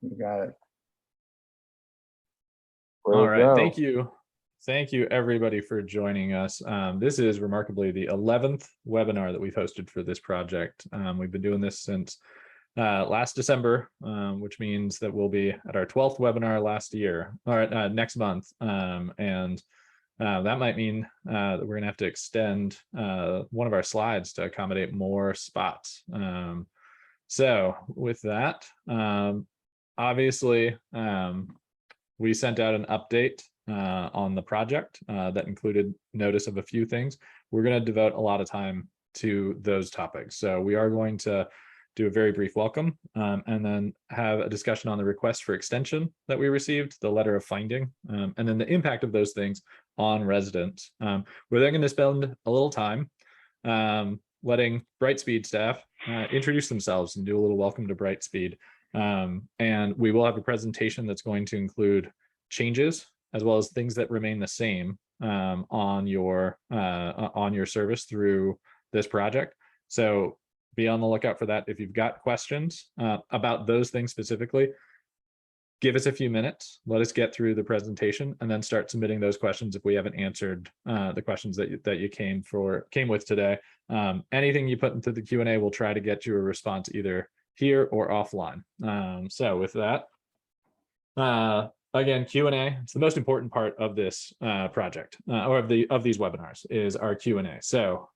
You got it. All right, thank you. Thank you everybody for joining us. This is remarkably the 11th webinar that we've hosted for this project. We've been doing this since last December, which means that we'll be at our 12th webinar next month. That might mean that we're gonna have to extend one of our slides to accommodate more spots. So with that, obviously, we sent out an update on the project that included notice of a few things. We're going to devote a lot of time to those topics. So we are going to do a very brief welcome and then have a discussion on the request for extension that we received, the letter of finding, and then the impact of those things on residents. We're then going to spend a little time letting Brightspeed staff introduce themselves and do a little welcome to Brightspeed. And we will have a presentation that's going to include changes as well as things that remain the same on your service through this project. So be on the lookout for that. If you've got questions about those things specifically, give us a few minutes, let us get through the presentation, and then start submitting those questions if we haven't answered the questions that you came with today. Anything you put into the Q&A, we'll try to get you a response either here or offline. So with that, again, Q&A, it's the most important part of this project or of these webinars is our Q&A. So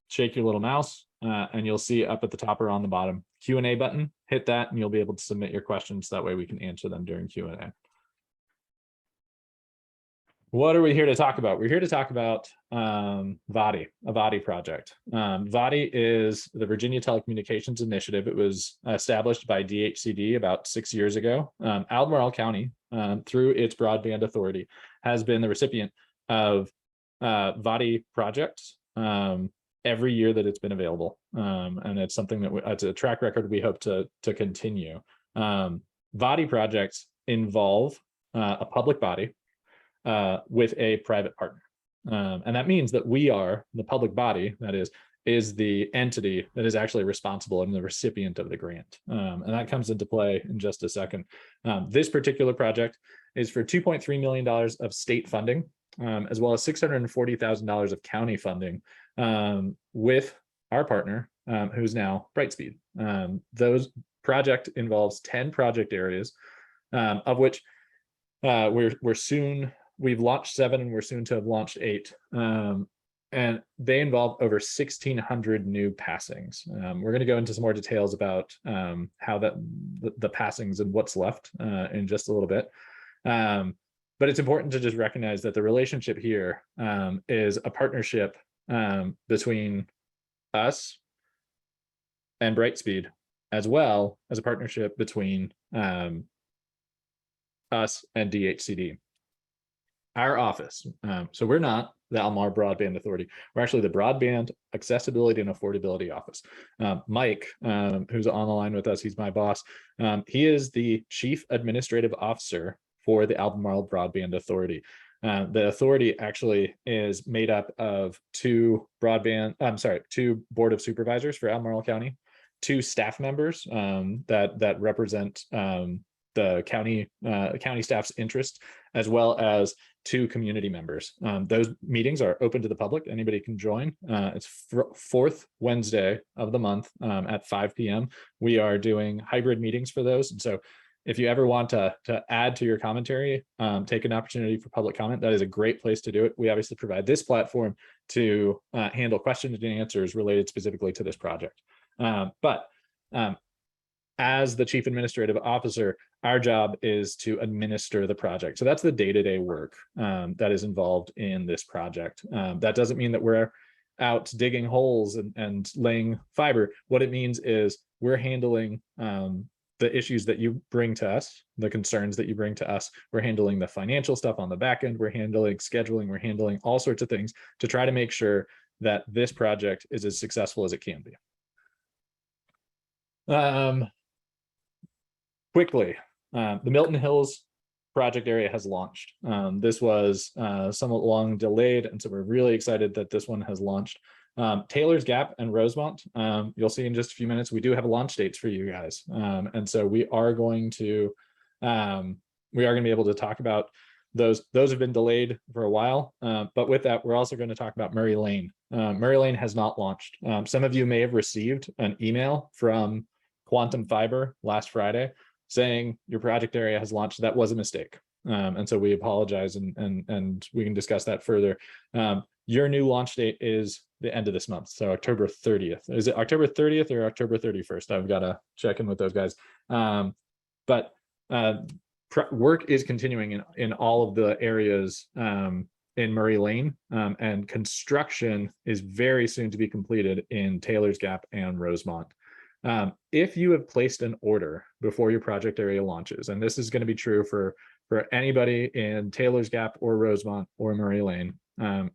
shake your little mouse and you'll see up at the top or on the bottom Q&A button. Hit that and you'll be able to submit your questions. That way we can answer them during Q&A. What are we here to talk about? We're here to talk about VATI, a VATI project. VATI is the Virginia Telecommunications Initiative. It was established by DHCD about 6 years ago. Albemarle County, through its broadband authority, has been the recipient of VATI projects every year that it's been available. And it's something that it's a track record we hope to continue. VATI projects involve a public body with a private partner. And that means that we are the public body, that is the entity that is actually responsible and the recipient of the grant. And that comes into play in just a second. This particular project is for $2.3 million of state funding, as well as $640,000 of county funding with our partner, who's now Brightspeed. Those project involves 10 project areas, of which we've launched 7 and we're soon to have launched 8. And they involve over 1,600 new passings. We're going to go into some more details about how the passings and what's left in just a little bit. But it's important to just recognize that the relationship here is a partnership between us and Brightspeed, as well as a partnership between us and DHCD. Our office, so we're not the Albemarle Broadband Authority. We're actually the Broadband Accessibility and Affordability Office. Mike, who's on the line with us, he's my boss. He is the Chief Administrative Officer for the Albemarle Broadband Authority. The authority actually is made up of 2 Board of Supervisors for Albemarle County, 2 staff members that represent the county staff's interest, as well as 2 community members. Those meetings are open to the public. Anybody can join. It's 4th Wednesday of the month at 5 p.m. We are doing hybrid meetings for those. And so if you ever want to add to your commentary, take an opportunity for public comment, that is a great place to do it. We obviously provide this platform to handle questions and answers related specifically to this project. But as the Chief Administrative Officer, our job is to administer the project. So that's the day-to-day work that is involved in this project. That doesn't mean that we're out digging holes and laying fiber. What it means is we're handling the issues that you bring to us, the concerns that you bring to us. We're handling the financial stuff on the back end. We're handling scheduling. We're handling all sorts of things to try to make sure that this project is as successful as it can be. Quickly, the Milton Hills project area has launched. This was somewhat long delayed, and so we're really excited that this one has launched. Taylor's Gap and Rosemont, you'll see in just a few minutes, we do have launch dates for you guys. And so we are going to be able to talk about those. Those have been delayed for a while, but with that, we're also going to talk about Murray Lane. Murray Lane has not launched. Some of you may have received an email from Quantum Fiber last Friday saying your project area has launched. That was a mistake. And so we apologize, and we can discuss that further. Your new launch date is the end of this month, so October 30th. Is it October 30th or October 31st? I've got to check in with those guys. But work is continuing in all of the areas in Murray Lane, and construction is very soon to be completed in Taylor's Gap and Rosemont. If you have placed an order before your project area launches, and this is going to be true for anybody in Taylor's Gap or Rosemont or Murray Lane,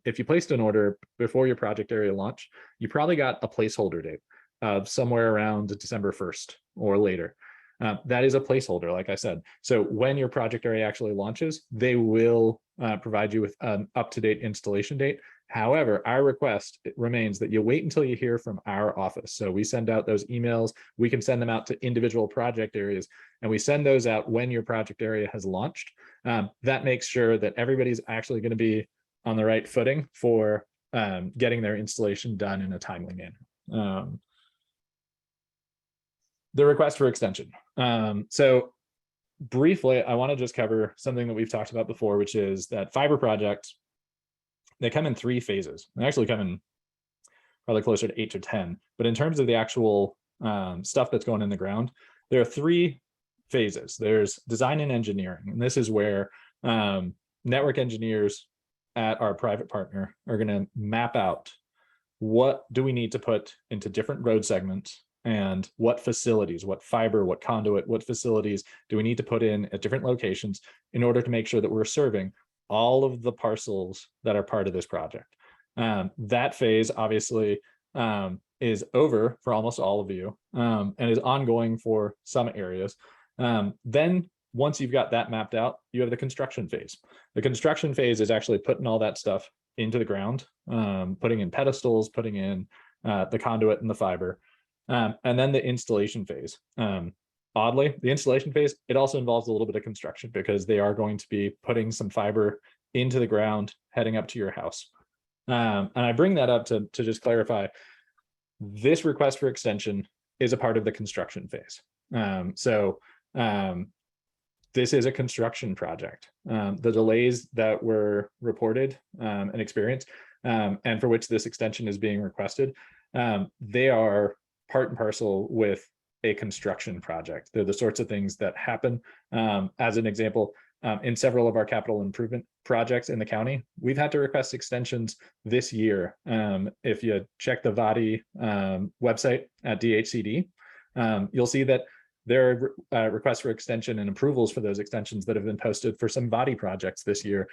if you placed an order before your project area launch, you probably got a placeholder date of somewhere around December 1st or later. That is a placeholder, like I said. So when your project area actually launches, they will provide you with an up-to-date installation date. However, our request remains that you wait until you hear from our office. So we send out those emails. We can send them out to individual project areas, and we send those out when your project area has launched. That makes sure that everybody's actually going to be on the right footing for getting their installation done in a timely manner. The request for extension. So briefly, I want to just cover something that we've talked about before, which is that fiber projects, they come in 3 phases. They actually come in probably closer to 8 to 10. But in terms of the actual stuff that's going in the ground, there are 3 phases. There's design and engineering. And this is where network engineers at our private partner are going to map out what do we need to put into different road segments, and what facilities, what fiber, what conduit, what facilities do we need to put in at different locations in order to make sure that we're serving all of the parcels that are part of this project. That phase obviously is over for almost all of you, and is ongoing for some areas. Then once you've got that mapped out, you have the construction phase. The construction phase is actually putting all that stuff into the ground, putting in pedestals, putting in the conduit and the fiber. And then the installation phase. Oddly, the installation phase, it also involves a little bit of construction, because they are going to be putting some fiber into the ground heading up to your house. And I bring that up to just clarify, this request for extension is a part of the construction phase. This is a construction project. The delays that were reported and experienced, and for which this extension is being requested, they are part and parcel with a construction project. They're the sorts of things that happen. As an example, in several of our capital improvement projects in the county, we've had to request extensions this year. If you check the VATI website at DHCD, you'll see that there are requests for extension and approvals for those extensions that have been posted for some VATI projects this year.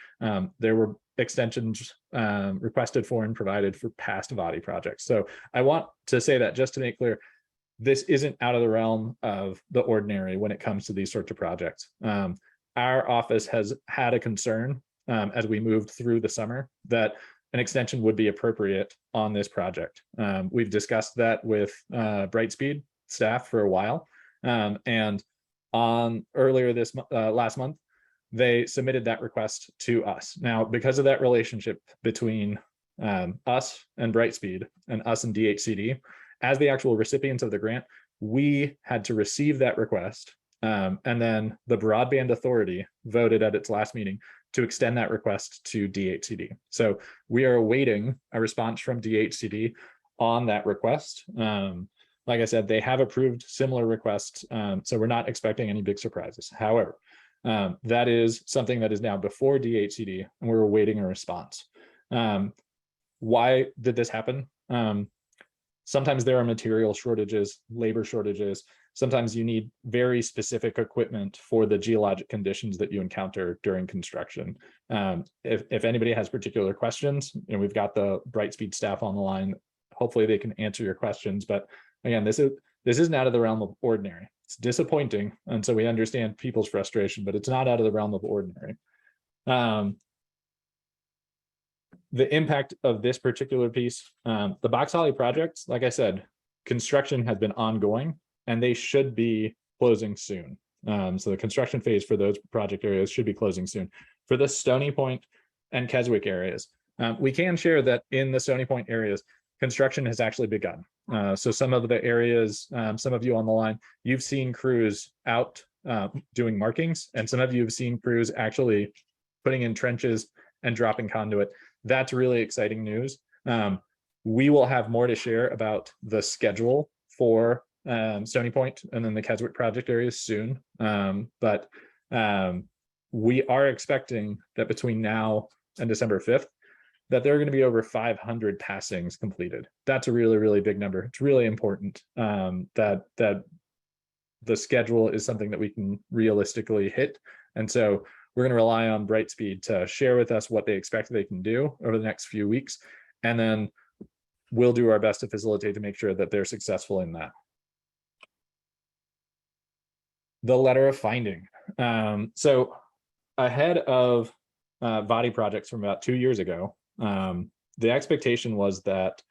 There were extensions requested for and provided for past VATI projects. So I want to say that just to make clear, this isn't out of the realm of the ordinary when it comes to these sorts of projects. Our office has had a concern as we moved through the summer that an extension would be appropriate on this project. We've discussed that with Brightspeed staff for a while. And on earlier this last month, they submitted that request to us. Now, because of that relationship between us and Brightspeed and us and DHCD, as the actual recipients of the grant, we had to receive that request. And then the Broadband Authority voted at its last meeting to extend that request to DHCD. So we are awaiting a response from DHCD on that request. Like I said, they have approved similar requests, so we're not expecting any big surprises. However, that is something that is now before DHCD, and we're awaiting a response. Why did this happen? Sometimes there are material shortages, labor shortages. Sometimes you need very specific equipment for the geologic conditions that you encounter during construction. If anybody has particular questions, and we've got the Brightspeed staff on the line, hopefully they can answer your questions. But again, this isn't out of the realm of ordinary. It's disappointing, and so we understand people's frustration, but it's not out of the realm of ordinary. the impact of this particular piece, the Box Holly projects, like I said, construction has been ongoing and they should be closing soon. So the construction phase for those project areas should be closing soon. For the Stony Point and Keswick areas, we can share that in the Stony Point areas, construction has actually begun. So some of the areas, some of you on the line, you've seen crews out doing markings, and some of you have seen crews actually putting in trenches and dropping conduit. That's really exciting news. We will have more to share about the schedule for Stony Point and then the Keswick project areas soon. But we are expecting that between now and December 5th, that there are going to be over 500 passings completed. That's a really, really big number. It's really important that the schedule is something that we can realistically hit. And so we're going to rely on Brightspeed to share with us what they expect they can do over the next few weeks. And then we'll do our best to facilitate to make sure that they're successful in that. The letter of finding. So ahead of VATI projects from about 2 years ago, the expectation was that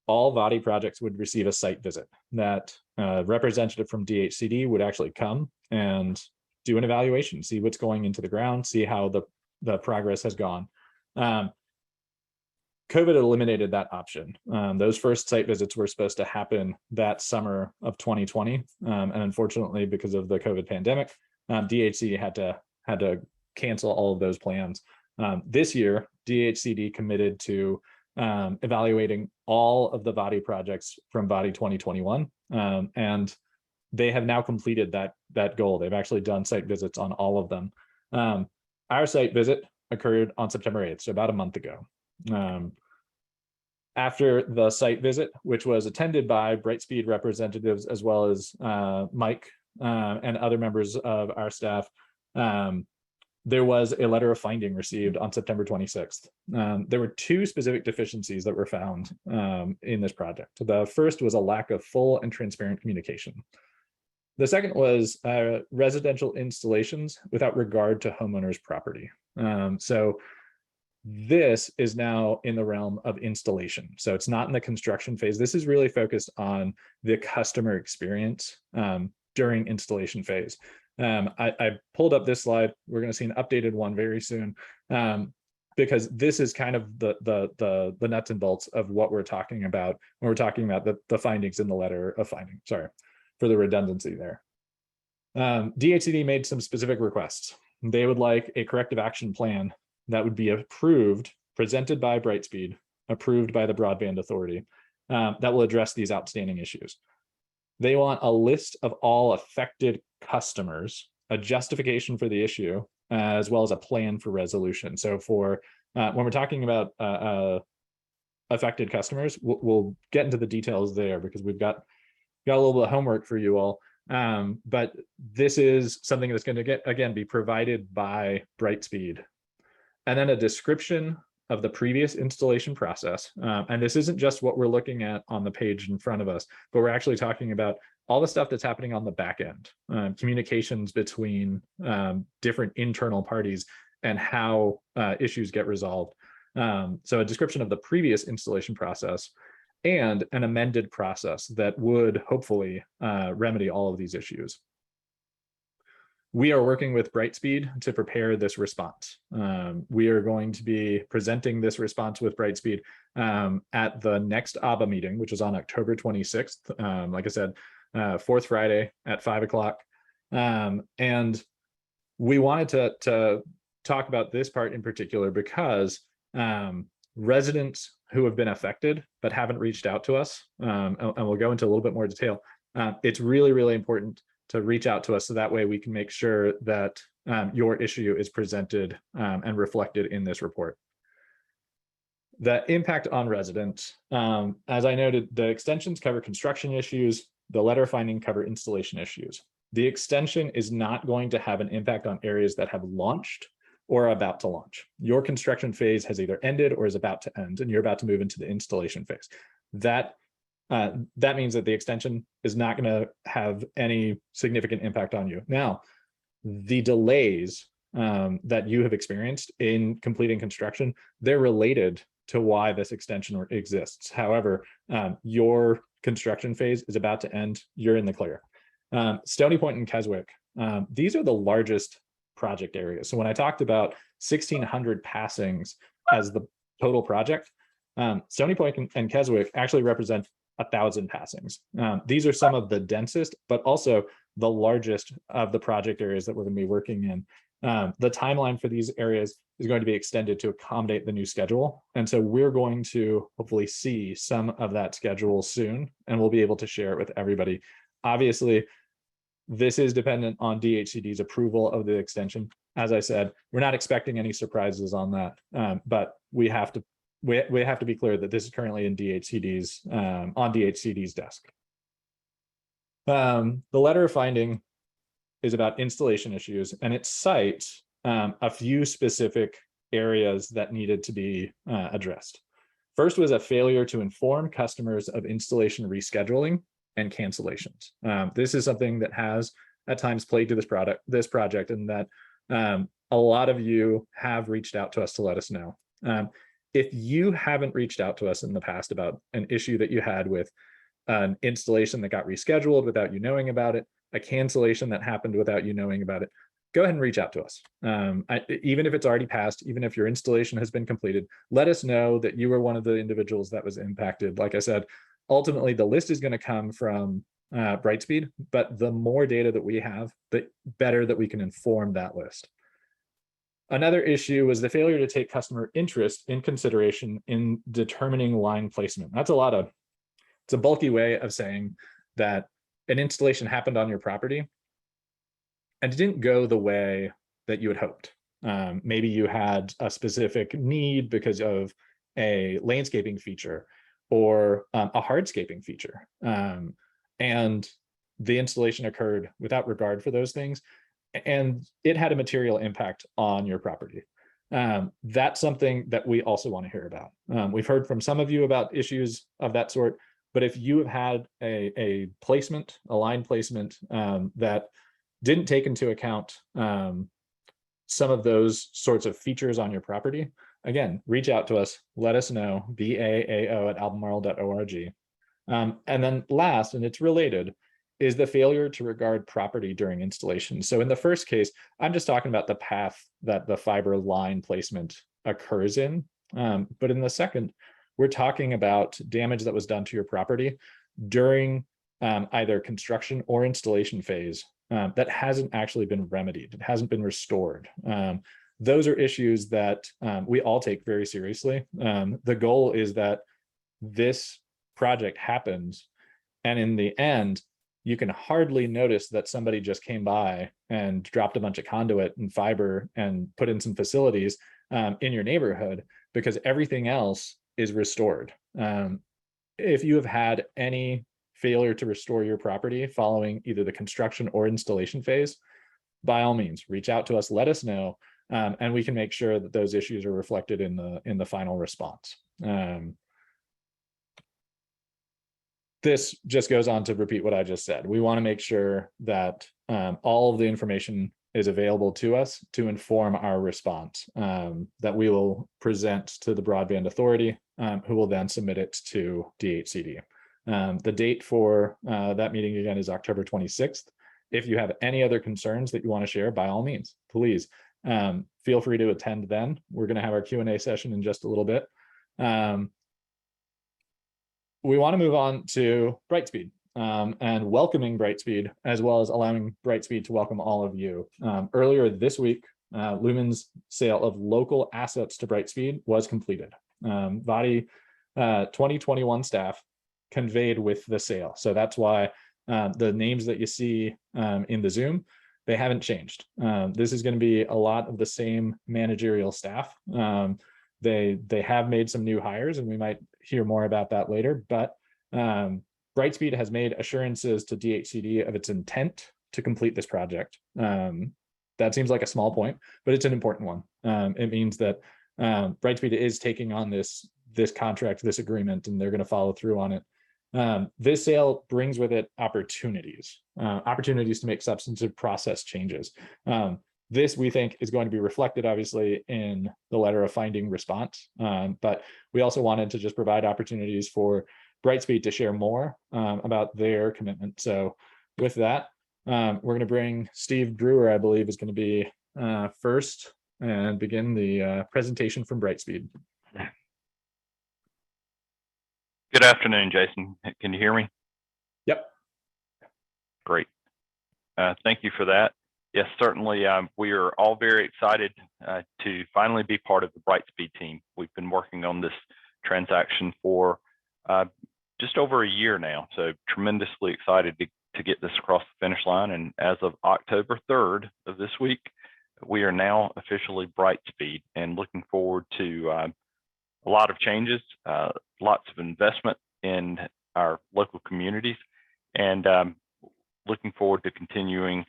all VATI projects would receive a site visit, that a representative from DHCD would actually come and do an evaluation, see what's going into the ground, see how the progress has gone. COVID eliminated that option. Those first site visits were supposed to happen that summer of 2020. And unfortunately, because of the COVID pandemic, DHCD had to cancel all of those plans. This year, DHCD committed to evaluating all of the VATI projects from VATI 2021. And they have now completed that goal. They've actually done site visits on all of them. Our site visit occurred on September 8th, so about a month ago. After the site visit, which was attended by Brightspeed representatives as well as Mike and other members of our staff, there was a letter of finding received on September 26th. There were two specific deficiencies that were found in this project. The first was a lack of full and transparent communication. The second was residential installations without regard to homeowners' property. So this is now in the realm of installation. So it's not in the construction phase. This is really focused on the customer experience during installation phase. I pulled up this slide. We're going to see an updated one very soon, because this is kind of the nuts and bolts of what we're talking about when we're talking about the findings in the letter of finding. Sorry for the redundancy there. DHCD made some specific requests. They would like a corrective action plan that would be approved, presented by Brightspeed, approved by the Broadband Authority, that will address these outstanding issues. They want a list of all affected customers, a justification for the issue, as well as a plan for resolution. So for when we're talking about affected customers, we'll get into the details there because we've got a little bit of homework for you all. But this is something that's going to again be provided by Brightspeed. And then a description of the previous installation process. And this isn't just what we're looking at on the page in front of us, but we're actually talking about all the stuff that's happening on the back end, communications between different internal parties and how issues get resolved. So a description of the previous installation process and an amended process that would hopefully remedy all of these issues. We are working with Brightspeed to prepare this response. We are going to be presenting this response with Brightspeed at the next ABA meeting, which is on October 26th. Like I said, fourth Friday at 5 o'clock. And we wanted to talk about this part in particular because residents who have been affected but haven't reached out to us, and we'll go into a little bit more detail, it's really, really important to reach out to us so that way we can make sure that your issue is presented and reflected in this report. The impact on residents, as I noted, the extensions cover construction issues, the letter finding cover installation issues. The extension is not going to have an impact on areas that have launched or are about to launch. Your construction phase has either ended or is about to end, and you're about to move into the installation phase. That means that the extension is not going to have any significant impact on you. Now, the delays that you have experienced in completing construction, they're related to why this extension exists. However, your construction phase is about to end. You're in the clear. Stony Point and Keswick, these are the largest project areas. So when I talked about 1,600 passings as the total project, Stony Point and Keswick actually represent 1,000 passings. These are some of the densest, but also the largest of the project areas that we're going to be working in. The timeline for these areas is going to be extended to accommodate the new schedule. And so we're going to hopefully see some of that schedule soon, and we'll be able to share it with everybody. Obviously, this is dependent on DHCD's approval of the extension. As I said, we're not expecting any surprises on that, but we have to be clear that this is currently in DHCD's on DHCD's desk. The letter of finding is about installation issues, and it cites a few specific areas that needed to be addressed. First was a failure to inform customers of installation rescheduling and cancellations. This is something that has at times plagued to this project, and that a lot of you have reached out to us to let us know. If you haven't reached out to us in the past about an issue that you had with an installation that got rescheduled without you knowing about it, a cancellation that happened without you knowing about it, go ahead and reach out to us. Even if it's already passed, even if your installation has been completed, let us know that you were one of the individuals that was impacted. Like I said, ultimately the list is going to come from Brightspeed, but the more data that we have, the better that we can inform that list. Another issue was the failure to take customer interest in consideration in determining line placement. It's a bulky way of saying that an installation happened on your property and it didn't go the way that you had hoped. Maybe you had a specific need because of a landscaping feature or a hardscaping feature. And the installation occurred without regard for those things, and it had a material impact on your property. That's something that we also want to hear about. We've heard from some of you about issues of that sort, but if you have had a placement, a line placement that didn't take into account some of those sorts of features on your property, again, reach out to us, let us know, baao@albemarle.org. And then last, and it's related, is the failure to regard property during installation. So in the first case, I'm just talking about the path that the fiber line placement occurs in. But in the second, we're talking about damage that was done to your property during either construction or installation phase that hasn't actually been remedied. It hasn't been restored. Those are issues that we all take very seriously. The goal is that this project happens, and in the end, you can hardly notice that somebody just came by and dropped a bunch of conduit and fiber and put in some facilities in your neighborhood, because everything else is restored. If you have had any failure to restore your property following either the construction or installation phase, by all means, reach out to us, let us know, and we can make sure that those issues are reflected in the final response. This just goes on to repeat what I just said. We want to make sure that all of the information is available to us to inform our response that we will present to the Broadband Authority, who will then submit it to DHCD. The date for that meeting again is October 26th. If you have any other concerns that you want to share, by all means, please feel free to attend then. We're going to have our Q&A session in just a little bit. We want to move on to Brightspeed and welcoming Brightspeed, as well as allowing Brightspeed to welcome all of you. Earlier this week, Lumen's sale of local assets to Brightspeed was completed. VATI 2021 staff conveyed with the sale. So that's why the names that you see in the Zoom, they haven't changed. This is going to be a lot of the same managerial staff. They have made some new hires, and we might hear more about that later, but Brightspeed has made assurances to DHCD of its intent to complete this project. That seems like a small point, but it's an important one. It means that Brightspeed is taking on this contract, this agreement, and they're going to follow through on it. This sale brings with it opportunities to make substantive process changes. This, we think, is going to be reflected, obviously, in the letter of finding response. But we also wanted to just provide opportunities for Brightspeed to share more about their commitment. So with that, we're going to bring Steve Brewer, I believe, is going to be first and begin the presentation from Brightspeed. Good afternoon, Jason. Can you hear me? Yep. Great. Thank you for that. Yes, certainly. We are all very excited to finally be part of the Brightspeed team. We've been working on this transaction for just over a year now, so tremendously excited to get this across the finish line. And as of October 3rd of this week, we are now officially Brightspeed, and looking forward to a lot of changes, lots of investment in our local communities, and looking forward to continuing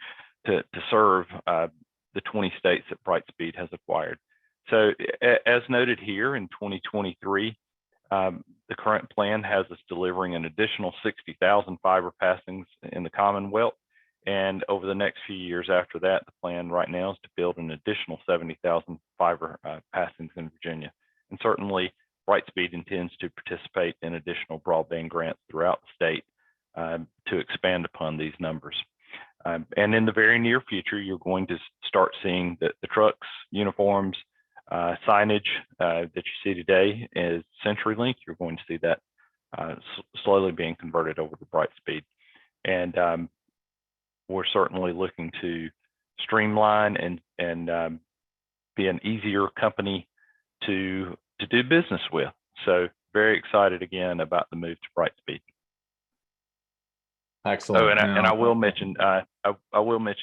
to serve the 20 states that Brightspeed has acquired. So as noted here, in 2023, the current plan has us delivering an additional 60,000 fiber passings in the Commonwealth. And over the next few years after that, the plan right now is to build an additional 70,000 fiber passings in Virginia. And certainly, Brightspeed intends to participate in additional broadband grants throughout the state to expand upon these numbers. And in the very near future, you're going to start seeing the trucks, uniforms, signage that you see today is CenturyLink. You're going to see that slowly being converted over to Brightspeed. And we're certainly looking to streamline and be an easier company to do business with. So very excited again about the move to Brightspeed. Excellent. Oh, and I will mention,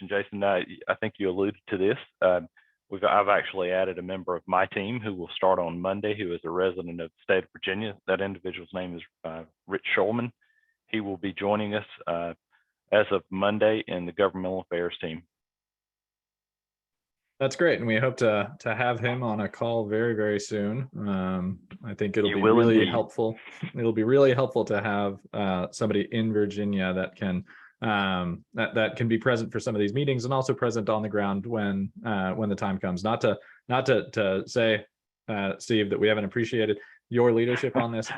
Jason, I think you alluded to this. I've actually added a member of my team who will start on Monday, who is a resident of the state of Virginia. That individual's name is Rich Schulman. He will be joining us as of Monday in the governmental affairs team. That's great, and we hope to have him on a call very, very soon. I think it'll be really helpful. It'll be really helpful to have somebody in Virginia that can that can be present for some of these meetings and also present on the ground when the time comes. Not to say, Steve, that we haven't appreciated your leadership on this.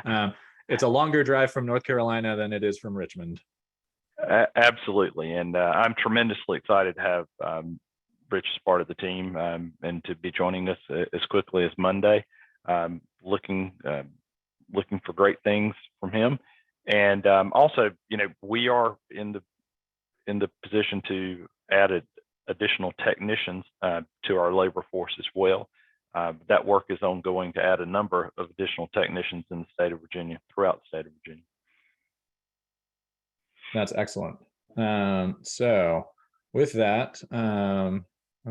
It's a longer drive from North Carolina than it is from Richmond. Absolutely, and I'm tremendously excited to have Rich is part of the team and to be joining us as quickly as Monday. Looking for great things from him, and also, we are in the position to add additional technicians to our labor force as well. That work is ongoing to add a number of additional technicians in the state of Virginia, throughout the state of Virginia. That's excellent. So with that, I'm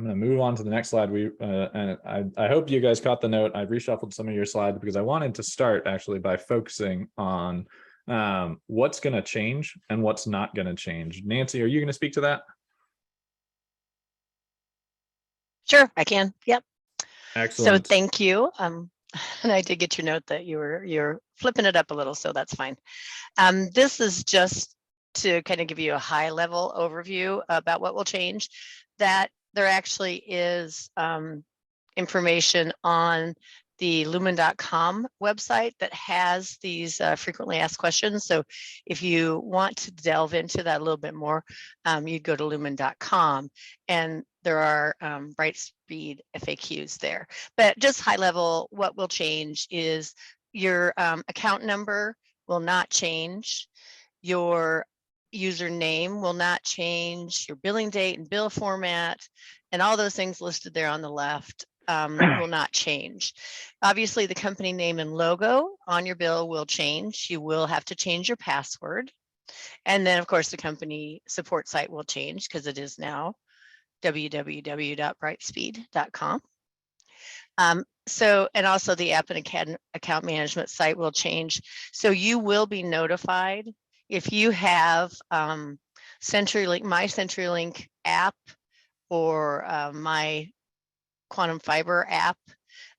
going to move on to the next slide. And I hope you guys caught the note. I reshuffled some of your slides because I wanted to start actually by focusing on what's going to change and what's not going to change. Nancy, are you going to speak to that? Sure, I can. Yep. Excellent. So thank you. And I did get your note that you're flipping it up a little, so that's fine. This is just to kind of give you a high level overview about what will change. That there actually is information on the lumen.com website that has these frequently asked questions. So if you want to delve into that a little bit more, you'd go to lumen.com, and there are Brightspeed FAQs there. But just high level, what will change is your account number will not change. Your username will not change. Your billing date and bill format and all those things listed there on the left will not change. Obviously, the company name and logo on your bill will change. You will have to change your password. And then, of course, the company support site will change because it is now www.brightspeed.com. So, and also the app and account management site will change. So you will be notified if you have CenturyLink, my CenturyLink app, or my Quantum Fiber app,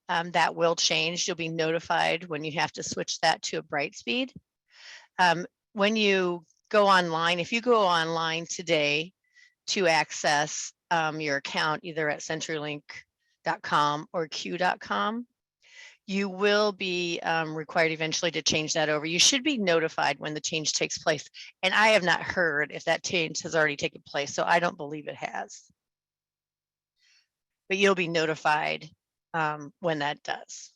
that will change. You'll be notified when you have to switch that to a Brightspeed. When you go online, if you go online today to access your account either at CenturyLink.com or Q.com, you will be required eventually to change that over. You should be notified when the change takes place. And I have not heard if that change has already taken place, so I don't believe it has. But you'll be notified when that does.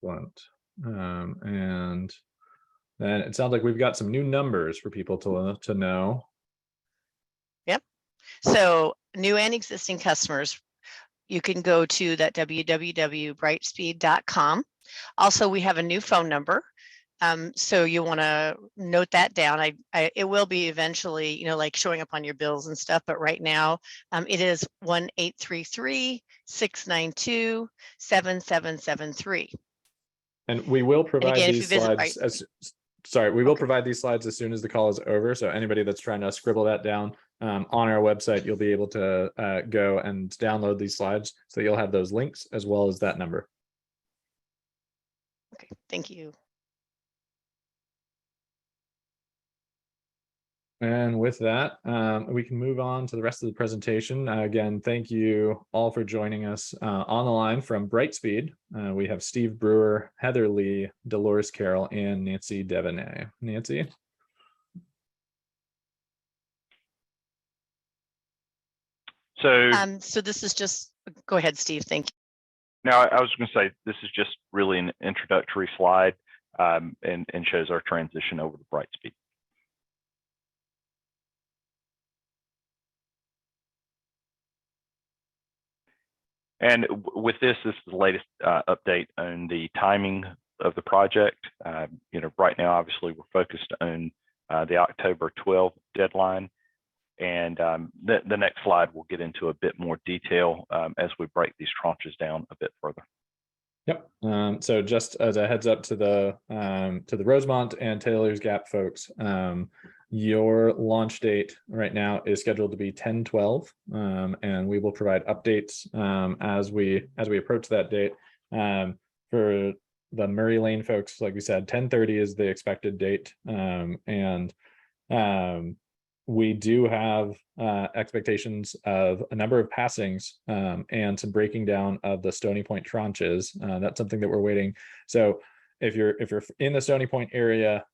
Excellent. And then it sounds like we've got some new numbers for people to know. Yep. So new and existing customers, you can go to that www.brightspeed.com. Also, we have a new phone number. So you want to note that down. It will be eventually, you know, like showing up on your bills and stuff. But right now, it is 1-833-692-7773. And we will provide again, if these you visit slides we will provide these slides as soon as the call is over. So anybody that's trying to scribble that down on our website, you'll be able to go and download these slides. So you'll have those links as well as that number. Okay, thank you. And with that, we can move on to the rest of the presentation. Again, thank you all for joining us on the line from Brightspeed. We have Steve Brewer, Heather Lee, Dolores Carroll, and Nancy Devaney. Nancy? So this is just, go ahead, Steve, thank you. now I was going to say, this is just really an introductory slide and shows our transition over to Brightspeed. And with this is the latest update on the timing of the project. You know, right now, obviously, we're focused on the October 12th deadline. And the next slide will get into a bit more detail as we break these tranches down a bit further. Yep. So just as a heads up to the Rosemont and Taylor's Gap folks, your launch date right now is scheduled to be 10/12, and we will provide updates as we approach that date. For the Murray Lane folks, like we said, 10/30 is the expected date, and we do have expectations of a number of passings and some breaking down of the Stony Point tranches. That's something that we're waiting. So if you're in the Stony Point area,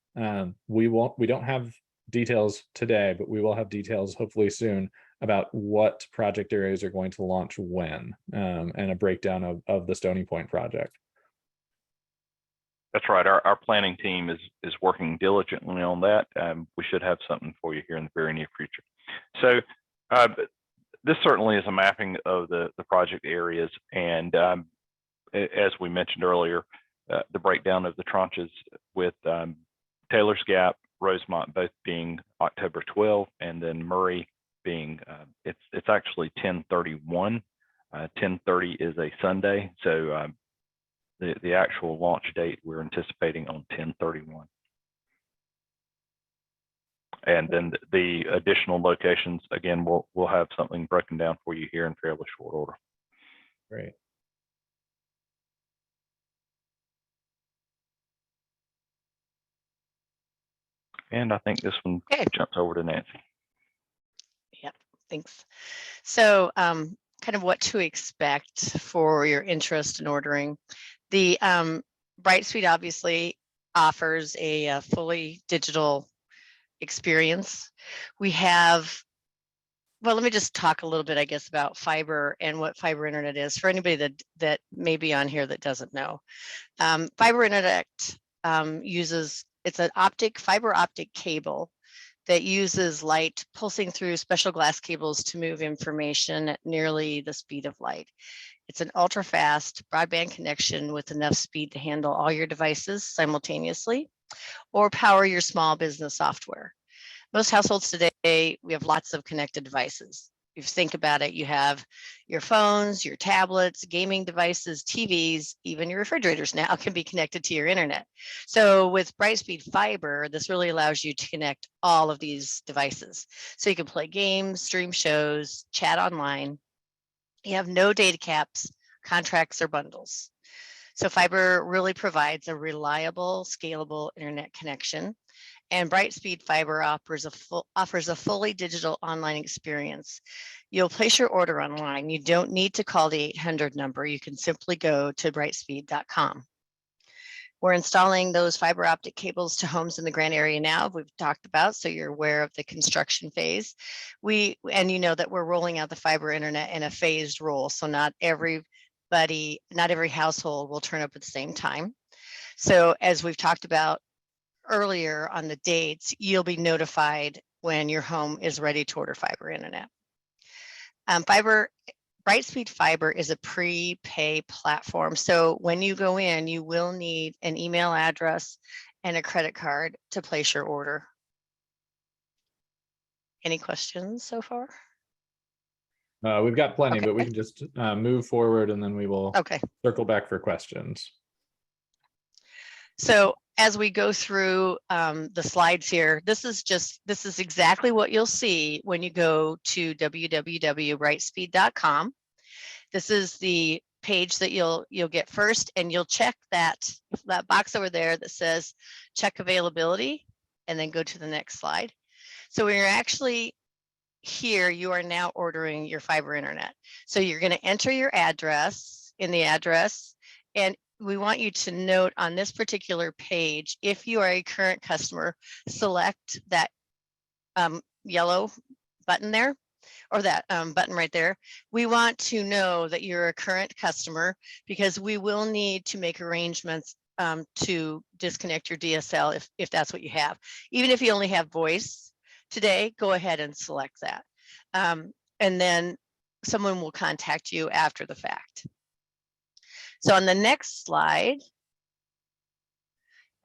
we don't have details today, but we will have details hopefully soon about what project areas are going to launch when, and a breakdown of the Stony Point project. That's right. Our planning team is working diligently on that. We should have something for you here in the very near future. So this certainly is a mapping of the project areas. And as we mentioned earlier, the breakdown of the tranches with Taylor's Gap, Rosemont both being October 12th, and then Murray being, it's actually 10/31. 10/30 is a Sunday. So the actual launch date we're anticipating on 10/31. And then the additional locations, again, we'll have something broken down for you here in fairly short order. Great. And I think this one jumps over to Nancy. Yep, thanks. So kind of what to expect for your interest in ordering. The Brightspeed obviously offers a fully digital experience. We have, well, let me just talk a little bit, I guess, about fiber and what fiber internet is for anybody that may be on here that doesn't know. Fiber internet it's an fiber optic cable that uses light pulsing through special glass cables to move information at nearly the speed of light. It's an ultra fast broadband connection with enough speed to handle all your devices simultaneously or power your small business software. Most households today, we have lots of connected devices. If you think about it, you have your phones, your tablets, gaming devices, TVs, even your refrigerators now can be connected to your internet. So with Brightspeed Fiber, this really allows you to connect all of these devices. So you can play games, stream shows, chat online. You have no data caps, contracts, or bundles. So fiber really provides a reliable, scalable internet connection. And Brightspeed Fiber offers a fully digital online experience. You'll place your order online. You don't need to call the 800 number. You can simply go to brightspeed.com. We're installing those fiber optic cables to homes in the Grand area now, we've talked about, so you're aware of the construction phase. And you know that we're rolling out the fiber internet in a phased roll, so not every household will turn up at the same time. So as we've talked about earlier on the dates, you'll be notified when your home is ready to order fiber internet. Brightspeed Fiber is a prepay platform. So when you go in, you will need an email address and a credit card to place your order. Any questions so far? We've got plenty, Okay. but we can just move forward and then we will circle back for questions. So as we go through the slides here, this is exactly what you'll see when you go to www.brightspeed.com. This is the page that you'll get first, and you'll check that box over there that says check availability, and then go to the next slide. So when you're actually here, you are now ordering your fiber internet. So you're going to enter your address in the address, and we want you to note on this particular page, if you are a current customer, select that yellow button there, or that button right there. We want to know that you're a current customer, because we will need to make arrangements to disconnect your DSL if that's what you have. Even if you only have voice today, go ahead and select that. And then someone will contact you after the fact. So on the next slide,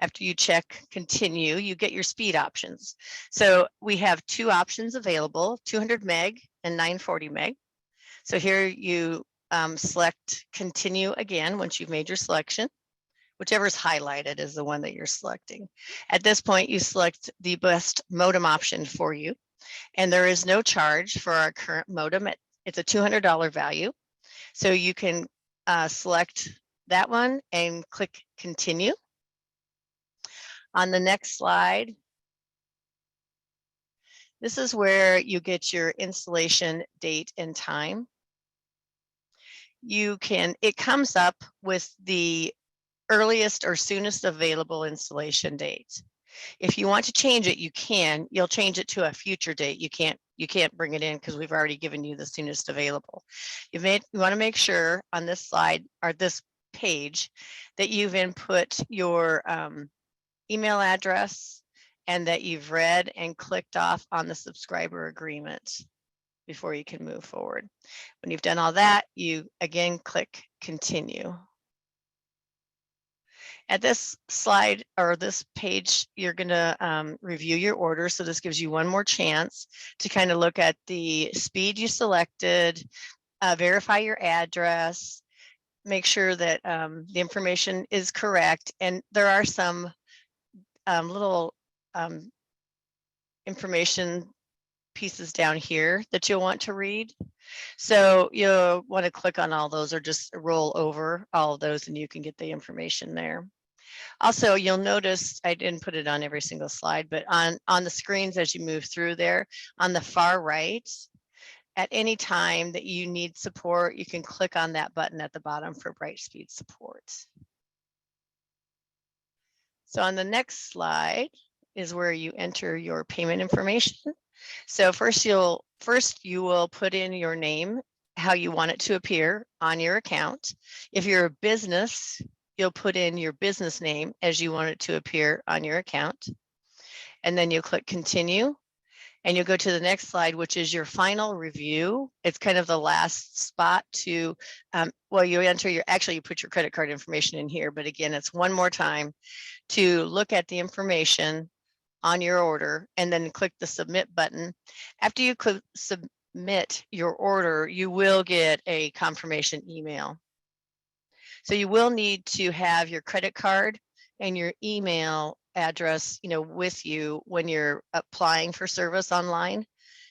after you check continue, you get your speed options. So we have two options available, 200 meg and 940 meg. So here you select continue again once you've made your selection. Whichever is highlighted is the one that you're selecting. At this point, you select the best modem option for you. And there is no charge for our current modem. It's a $200 value. So you can select that one and click continue. On the next slide, this is where you get your installation date and time. It comes up with the earliest or soonest available installation date. If you want to change it, you can. You'll change it to a future date. You can't bring it in because we've already given you the soonest available. You want to make sure on this slide or this page that you've input your email address and that you've read and clicked off on the subscriber agreement before you can move forward. When you've done all that, you again click continue. At this slide or this page, you're going to review your order. So this gives you one more chance to kind of look at the speed you selected, verify your address, make sure that the information is correct. And there are some little information pieces down here that you'll want to read. So you'll want to click on all those or just roll over all of those and you can get the information there. Also, you'll notice, I didn't put it on every single slide, but on the screens as you move through there, on the far right, at any time that you need support, you can click on that button at the bottom for Brightspeed support. So on the next slide is where you enter your payment information. So first you will put in your name, how you want it to appear on your account. If you're a business, you'll put in your business name as you want it to appear on your account. And then you'll click continue. And you'll go to the next slide, which is your final review. It's kind of the last spot to, well, you enter you put your credit card information in here, but again, it's one more time to look at the information on your order and then click the submit button. After you click submit your order, you will get a confirmation email. So you will need to have your credit card and your email address, with you when you're applying for service online,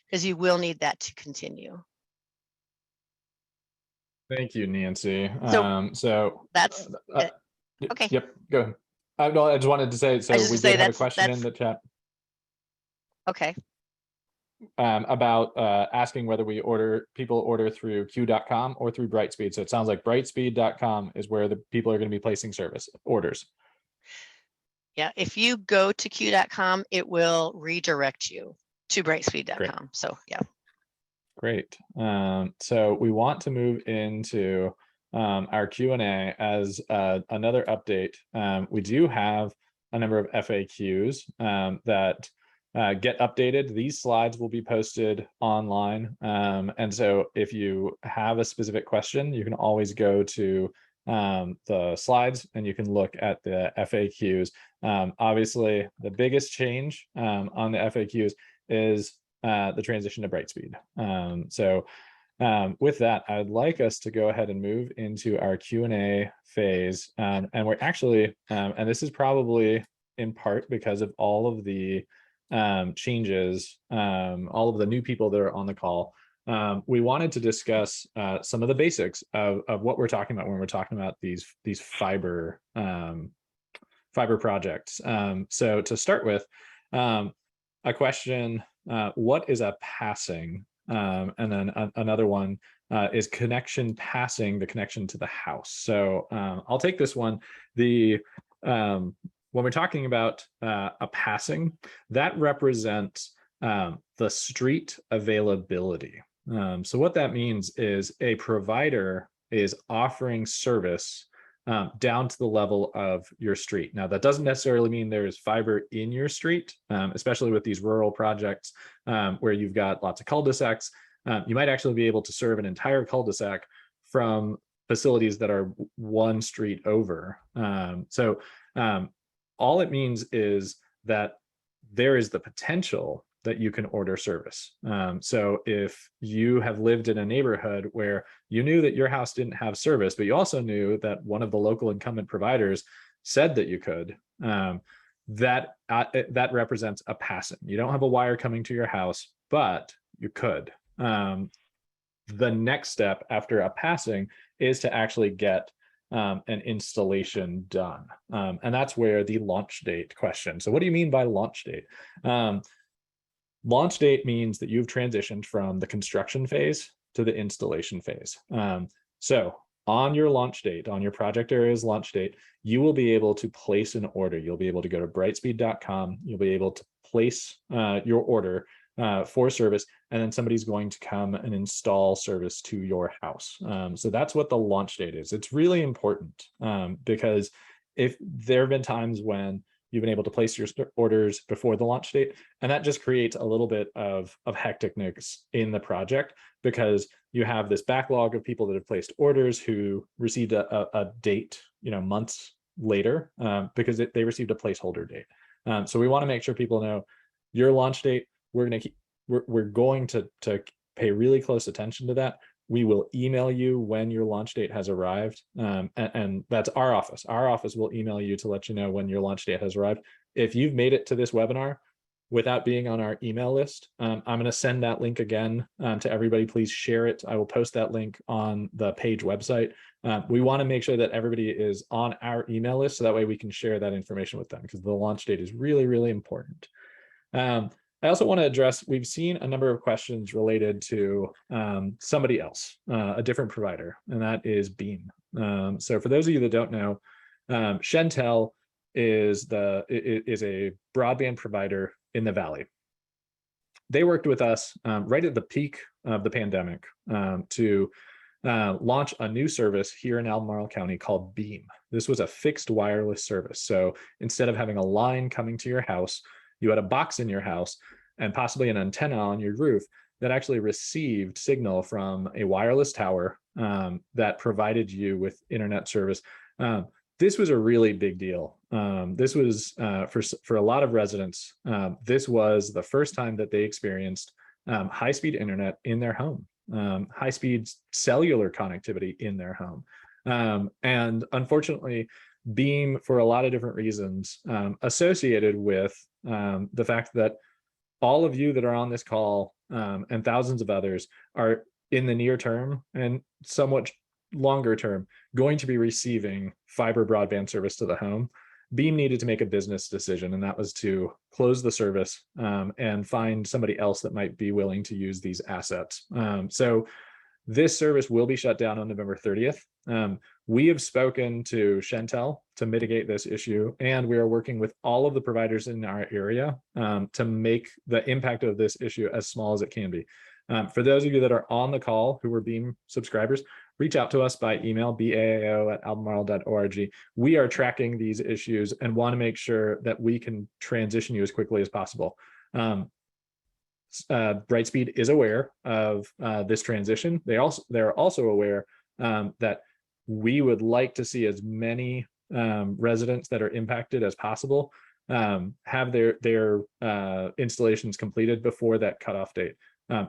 because you will need that to continue. Thank you, Nancy. So that's it. Okay. Yep, go ahead. No, I just wanted to say, so we did have a question in the chat. Okay. About asking whether people order through q.com or through Brightspeed. So it sounds like brightspeed.com is where the people are going to be placing orders. Yeah, if you go to q.com, it will redirect you to Great. brightspeed.com. So yeah. Great. So we want to move into our Q&A as another update. We do have a number of FAQs that get updated. These slides will be posted online. And so if you have a specific question, you can always go to the slides and you can look at the FAQs. Obviously, the biggest change on the FAQs is the transition to Brightspeed. With that, I'd like us to go ahead and move into our Q&A phase. And we're actually, and this is probably in part because of all of the changes, all of the new people that are on the call. We wanted to discuss some of the basics of what we're talking about when we're talking about these fiber projects. So to start with, a question, what is a passing? And then another one is connection passing, the connection to the house. So I'll take this one. When we're talking about a passing, that represents the street availability. So what that means is a provider is offering service down to the level of your street. Now, that doesn't necessarily mean there's fiber in your street, especially with these rural projects where you've got lots of cul-de-sacs. You might actually be able to serve an entire cul-de-sac from facilities that are one street over. All it means is that there is the potential that you can order service. So if you have lived in a neighborhood where you knew that your house didn't have service, but you also knew that one of the local incumbent providers said that you could, that represents a passing. You don't have a wire coming to your house, but you could. The next step after a passing is to actually get an installation done. And that's where the launch date question. So what do you mean by launch date? Launch date means that you've transitioned from the construction phase to the installation phase. So on your launch date, on your project area's launch date, you will be able to place an order. You'll be able to go to brightspeed.com. You'll be able to place your order for service, and then somebody's going to come and install service to your house. So that's what the launch date is. It's really important because if there have been times when you've been able to place your orders before the launch date, and that just creates a little bit of hecticness in the project because you have this backlog of people that have placed orders who received a date, months later because they received a placeholder date. So we want to make sure people know your launch date. We're going to pay really close attention to that. We will email you when your launch date has arrived. And that's our office. Our office will email you to let you know when your launch date has arrived. If you've made it to this webinar without being on our email list, I'm going to send that link again to everybody. Please share it. I will post that link on the page website. We want to make sure that everybody is on our email list so that way we can share that information with them because the launch date is really, really important. I also want to address, we've seen a number of questions related to somebody else, a different provider, and that is Beam. So for those of you that don't know, Shentel is a broadband provider in the Valley. They worked with us right at the peak of the pandemic to launch a new service here in Albemarle County called Beam. This was a fixed wireless service. So instead of having a line coming to your house, you had a box in your house and possibly an antenna on your roof that actually received signal from a wireless tower that provided you with internet service. This was a really big deal. This was for a lot of residents, this was the first time that they experienced high-speed internet in their home, high-speed cellular connectivity in their home. And unfortunately, Beam, for a lot of different reasons, associated with the fact that all of you that are on this call and thousands of others are in the near term and somewhat longer term going to be receiving fiber broadband service to the home. Beam needed to make a business decision, and that was to close the service and find somebody else that might be willing to use these assets. So this service will be shut down on November 30th. We have spoken to Chantel to mitigate this issue, and we are working with all of the providers in our area to make the impact of this issue as small as it can be. For those of you that are on the call who were Beam subscribers, reach out to us by email, baao@albemarle.org. We are tracking these issues and want to make sure that we can transition you as quickly as possible. Brightspeed is aware of this transition. They're also aware that we would like to see as many residents that are impacted as possible have their installations completed before that cutoff date.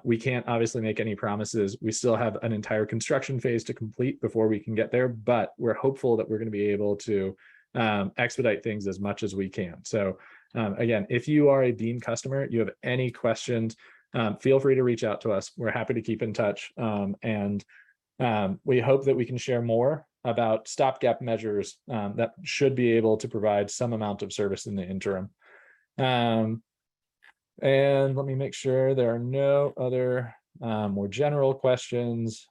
We can't obviously make any promises. We still have an entire construction phase to complete before we can get there, but we're hopeful that we're going to be able to expedite things as much as we can. So again, if you are a Beam customer, you have any questions, feel free to reach out to us. We're happy to keep in touch. And we hope that we can share more about stopgap measures that should be able to provide some amount of service in the interim. And let me make sure there are no other more general questions.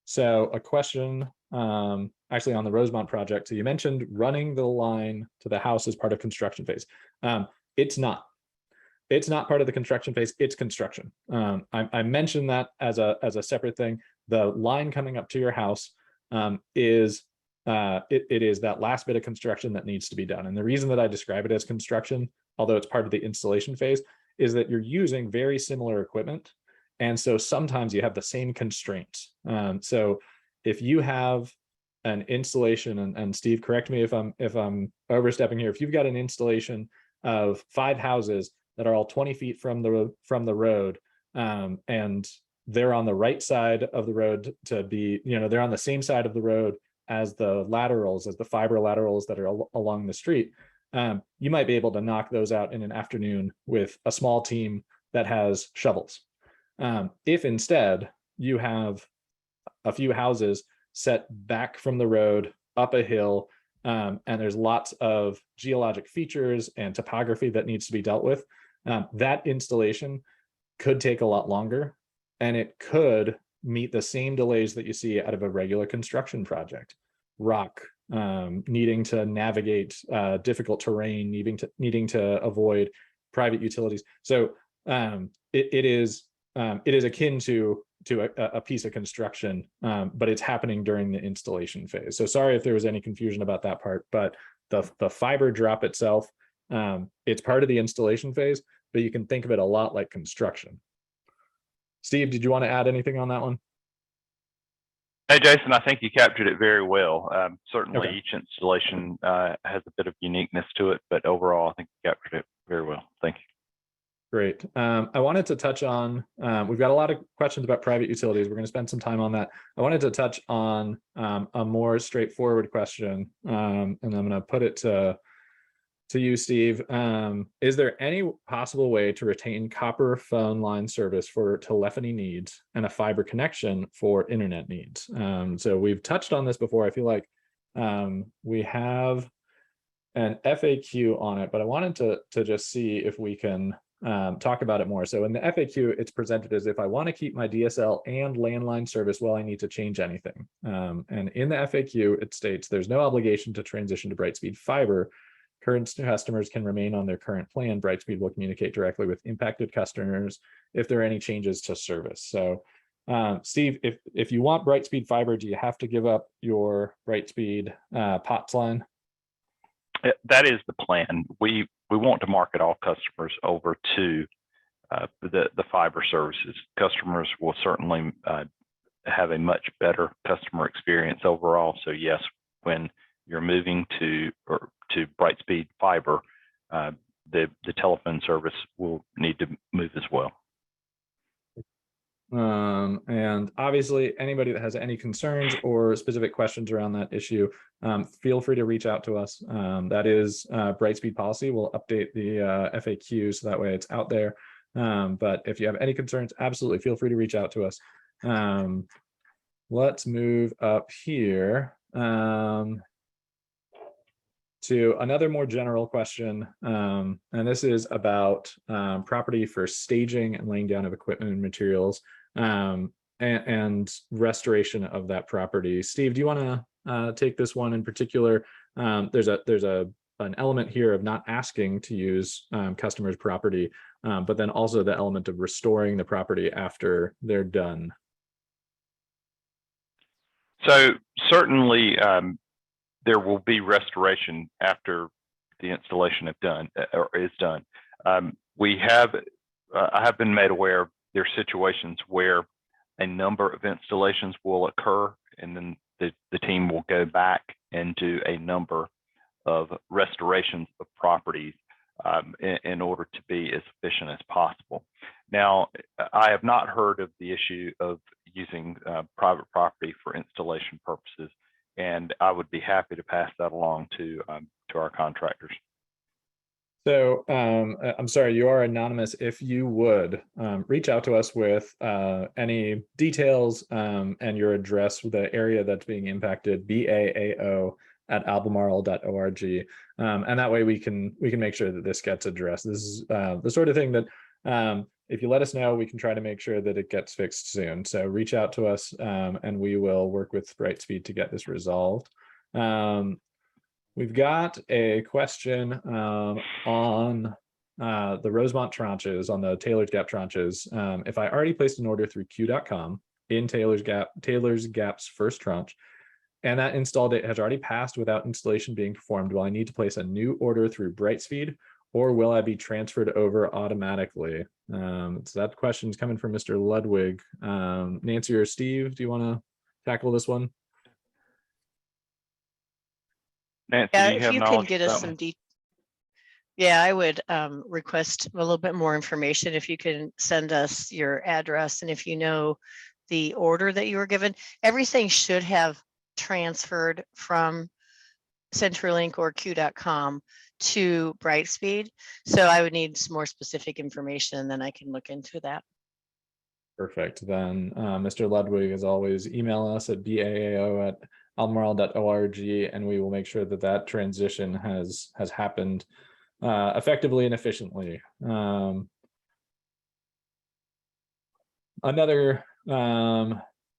So a question actually on the Rosemont project. So you mentioned running the line to the house as part of construction phase. It's not part of the construction phase, it's construction. I mentioned that as a separate thing. The line coming up to your house is it is that last bit of construction that needs to be done. And the reason that I describe it as construction, although it's part of the installation phase, is that you're using very similar equipment. And so sometimes you have the same constraints. So if you have an installation, and Steve, correct me if I'm overstepping here, if you've got an installation of 5 houses that are all 20 feet from the road, and they're on the right side of the road to be, they're on the same side of the road as the fiber laterals that are along the street, you might be able to knock those out in an afternoon with a small team that has shovels. If instead you have a few houses set back from the road up a hill, and there's lots of geologic features and topography that needs to be dealt with, that installation could take a lot longer, and it could meet the same delays that you see out of a regular construction project. Rock, needing to navigate difficult terrain, needing to avoid private utilities. So it is akin to a piece of construction, but it's happening during the installation phase. So sorry if there was any confusion about that part, but the fiber drop itself, it's part of the installation phase, but you can think of it a lot like construction. Steve, did you want to add anything on that one? Hey, Jason, I think you captured it very well. Certainly Okay. each installation has a bit of uniqueness to it, but overall, I think you captured it very well. Thank you. Great. I wanted to touch on, we've got a lot of questions about private utilities. We're going to spend some time on that. I wanted to touch on a more straightforward question, and I'm going to put it to you, Steve. Is there any possible way to retain copper phone line service for telephony needs and a fiber connection for internet needs? So we've touched on this before. I feel like we have an FAQ on it, but I wanted to just see if we can talk about it more. So in the FAQ, it's presented as if I want to keep my DSL and landline service while I need to change anything. And in the FAQ, it states there's no obligation to transition to Brightspeed Fiber. Current customers can remain on their current plan. Brightspeed will communicate directly with impacted customers if there are any changes to service. So Steve, if you want Brightspeed Fiber, do you have to give up your Brightspeed POTS line? That is the plan. We want to market all customers over to the fiber services. Customers will certainly have a much better customer experience overall. So yes, when you're moving to Brightspeed Fiber, the telephone service will need to move as well. And obviously anybody that has any concerns or specific questions around that issue, feel free to reach out to us. That is Brightspeed policy. We'll update the FAQ so that way it's out there. But if you have any concerns, absolutely feel free to reach out to us. Let's move up here to another more general question. And this is about property for staging and laying down of equipment and materials, and restoration of that property. Steve, do you want to take this one in particular? There's an element here of not asking to use customers' property, but then also the element of restoring the property after they're done. So certainly there will be restoration after the installation is done. I have been made aware there are situations where a number of installations will occur, and then the team will go back and do a number of restorations of properties in order to be as efficient as possible. Now, I have not heard of the issue of using private property for installation purposes, and I would be happy to pass that along to our contractors. So I'm sorry, you are anonymous. If you would reach out to us with any details and your address, the area that's being impacted, BAAO@albemarle.org, and that way we can make sure that this gets addressed. This is the sort of thing that if you let us know, we can try to make sure that it gets fixed soon. So reach out to us and we will work with Brightspeed to get this resolved. We've got a question on the Rosemont tranches, on the Taylor's Gap tranches. If I already placed an order through Q.com in Taylor's Gap's first tranche, and that install date has already passed without installation being performed, will I need to place a new order through Brightspeed, or will I be transferred over automatically? So that question is coming from Mr. Ludwig. Nancy or Steve, do you want to tackle this one? Nancy, Yeah, do you if have you can knowledge get of us that some one? Yeah, I would request a little bit more information. If you can send us your address, and if you know the order that you were given, everything should have transferred from CenturyLink or Q.com to Brightspeed. So I would need some more specific information, and then I can look into that. Perfect. Then Mr. Ludwig, as always, email us at BAAO@albemarle.org, and we will make sure that that transition has happened effectively and efficiently. Another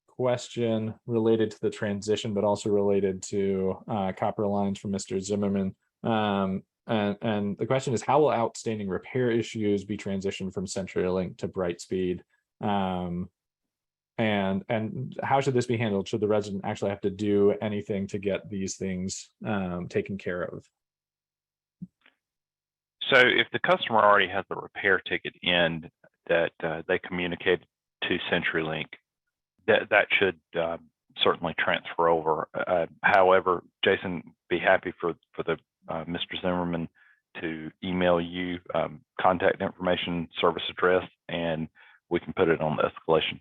question related to the transition, but also related to copper lines from Mr. Zimmerman. And the question is, how will outstanding repair issues be transitioned from CenturyLink to Brightspeed? And how should this be handled? Should the resident actually have to do anything to get these things taken care of? So if the customer already has a repair ticket in that they communicated to CenturyLink, that should certainly transfer over. However, Jason, be happy for the Mr. Zimmerman to email you contact information, service address, and we can put it on the escalation.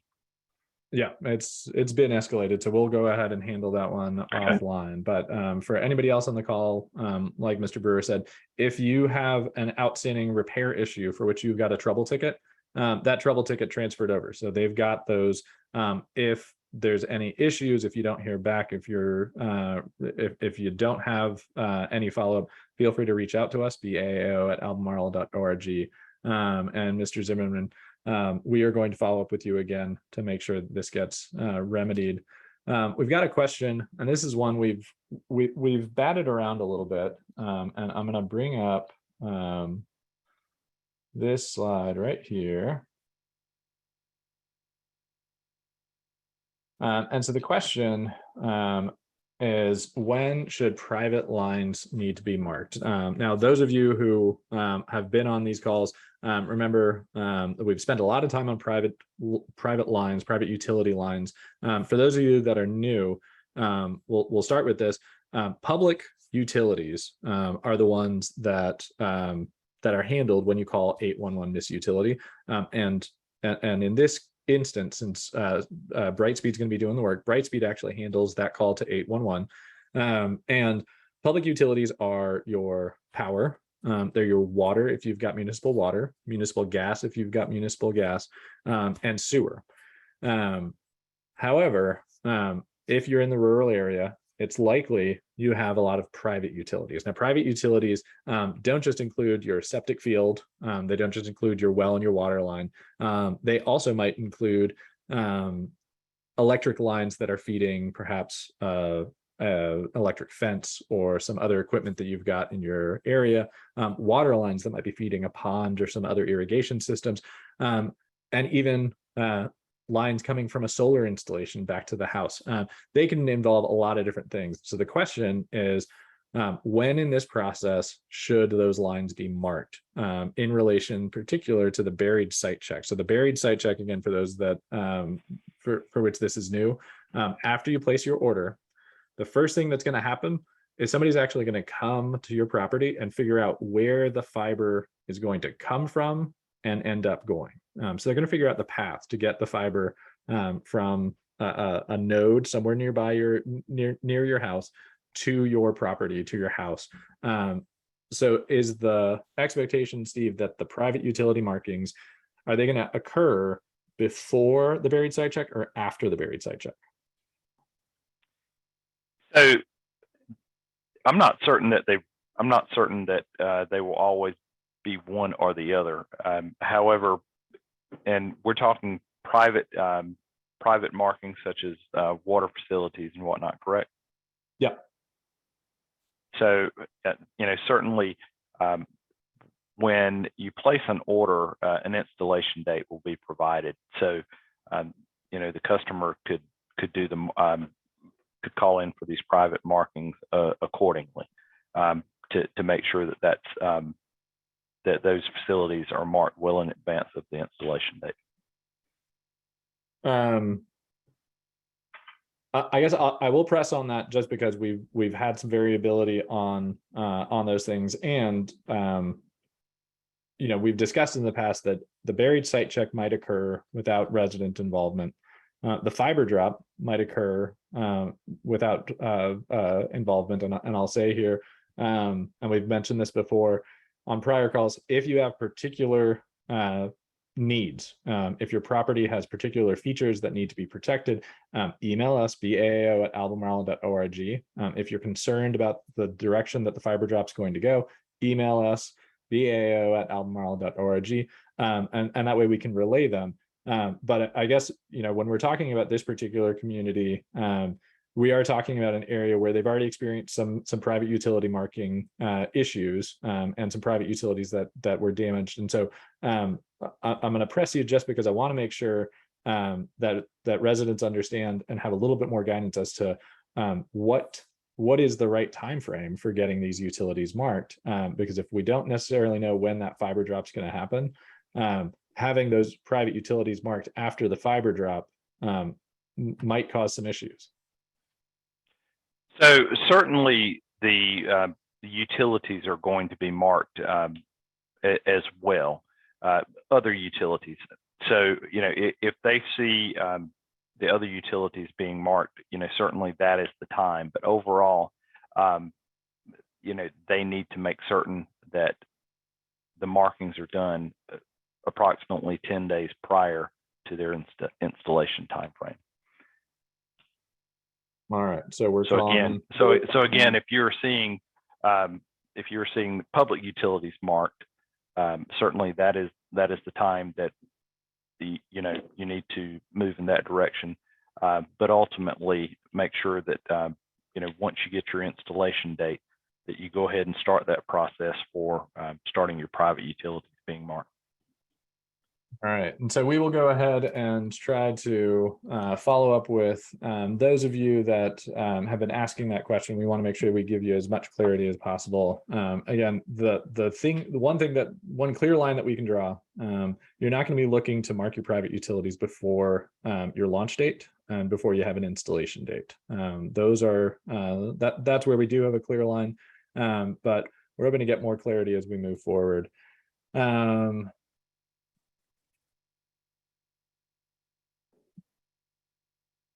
Yeah, it's been escalated, so we'll go ahead and handle that one offline. But for anybody else on the call, like Mr. Brewer said, if you have an outstanding repair issue for which you've got a trouble ticket, that trouble ticket transferred over. So they've got those. If there's any issues, if you don't hear back, if you're if you don't have any follow-up, feel free to reach out to us, BAAO@albemarle.org. And Mr. Zimmerman, we are going to follow up with you again to make sure that this gets remedied. We've got a question, and this is one we've batted around a little bit, and I'm going to bring up this slide right here. And so the question is, when should private lines need to be marked? Now, those of you who have been on these calls, remember that we've spent a lot of time on private lines, private utility lines. For those of you that are new, we'll start with this. Public utilities are the ones that are handled when you call 811 this utility. And in this instance, since Brightspeed's going to be doing the work, Brightspeed actually handles that call to 811. And public utilities are your power, they're your water if you've got municipal water, municipal gas if you've got municipal gas, and sewer. However, if you're in the rural area, it's likely you have a lot of private utilities. Now, private utilities don't just include your septic field. They don't just include your well and your water line. They also might include electric lines that are feeding perhaps electric fence or some other equipment that you've got in your area, water lines that might be feeding a pond or some other irrigation systems, and even lines coming from a solar installation back to the house. They can involve a lot of different things. So the question is, when in this process should those lines be marked in relation particular to the buried site check? So the buried site check, again, for those that for which this is new, after you place your order, the first thing that's going to happen is somebody's actually going to come to your property and figure out where the fiber is going to come from and end up going. So they're going to figure out the path to get the fiber from a node somewhere nearby near your house to your property, to your house. So is the expectation, Steve, that the private utility markings, are they going to occur before the buried site check or after the buried site check? So I'm not certain that they will always be one or the other. However, and we're talking private markings such as water facilities and whatnot, correct? Yeah. So certainly when you place an order, an installation date will be provided. So the customer could do could call in for these private markings accordingly to make sure that that those facilities are marked well in advance of the installation date. I guess I will press on that just because we've had some variability on those things, and we've discussed in the past that the buried site check might occur without resident involvement. The fiber drop might occur without involvement, and I'll say here, and we've mentioned this before on prior calls, if you have particular needs, if your property has particular features that need to be protected, email us, bao@albemarle.org. If you're concerned about the direction that the fiber drop's going to go, email us, bao@albemarle.org, and that way we can relay them. But I guess, when we're talking about this particular community, we are talking about an area where they've already experienced some private utility marking issues, and some private utilities that were damaged. And so I'm going to press you just because I want to make sure that residents understand and have a little bit more guidance as to what is the right time frame for getting these utilities marked. Because if we don't necessarily know when that fiber drop's going to happen, having those private utilities marked after the fiber drop might cause some issues. So certainly the utilities are going to be marked as well, other utilities. So, if they see the other utilities being marked, certainly that is the time. But overall, they need to make certain that the markings are done approximately 10 days prior to their installation time frame. All right, so we're again, if you're seeing public utilities marked, certainly that is the time that you need to move in that direction. But ultimately, make sure that once you get your installation date, that you go ahead and start that process for starting your private utilities being marked. All right, and so we will go ahead and try to follow up with those of you that have been asking that question. We want to make sure we give you as much clarity as possible. Again, one clear line that we can draw, you're not going to be looking to mark your private utilities before your launch date and before you have an installation date. Those are that's where we do have a clear line, but we're hoping to get more clarity as we move forward.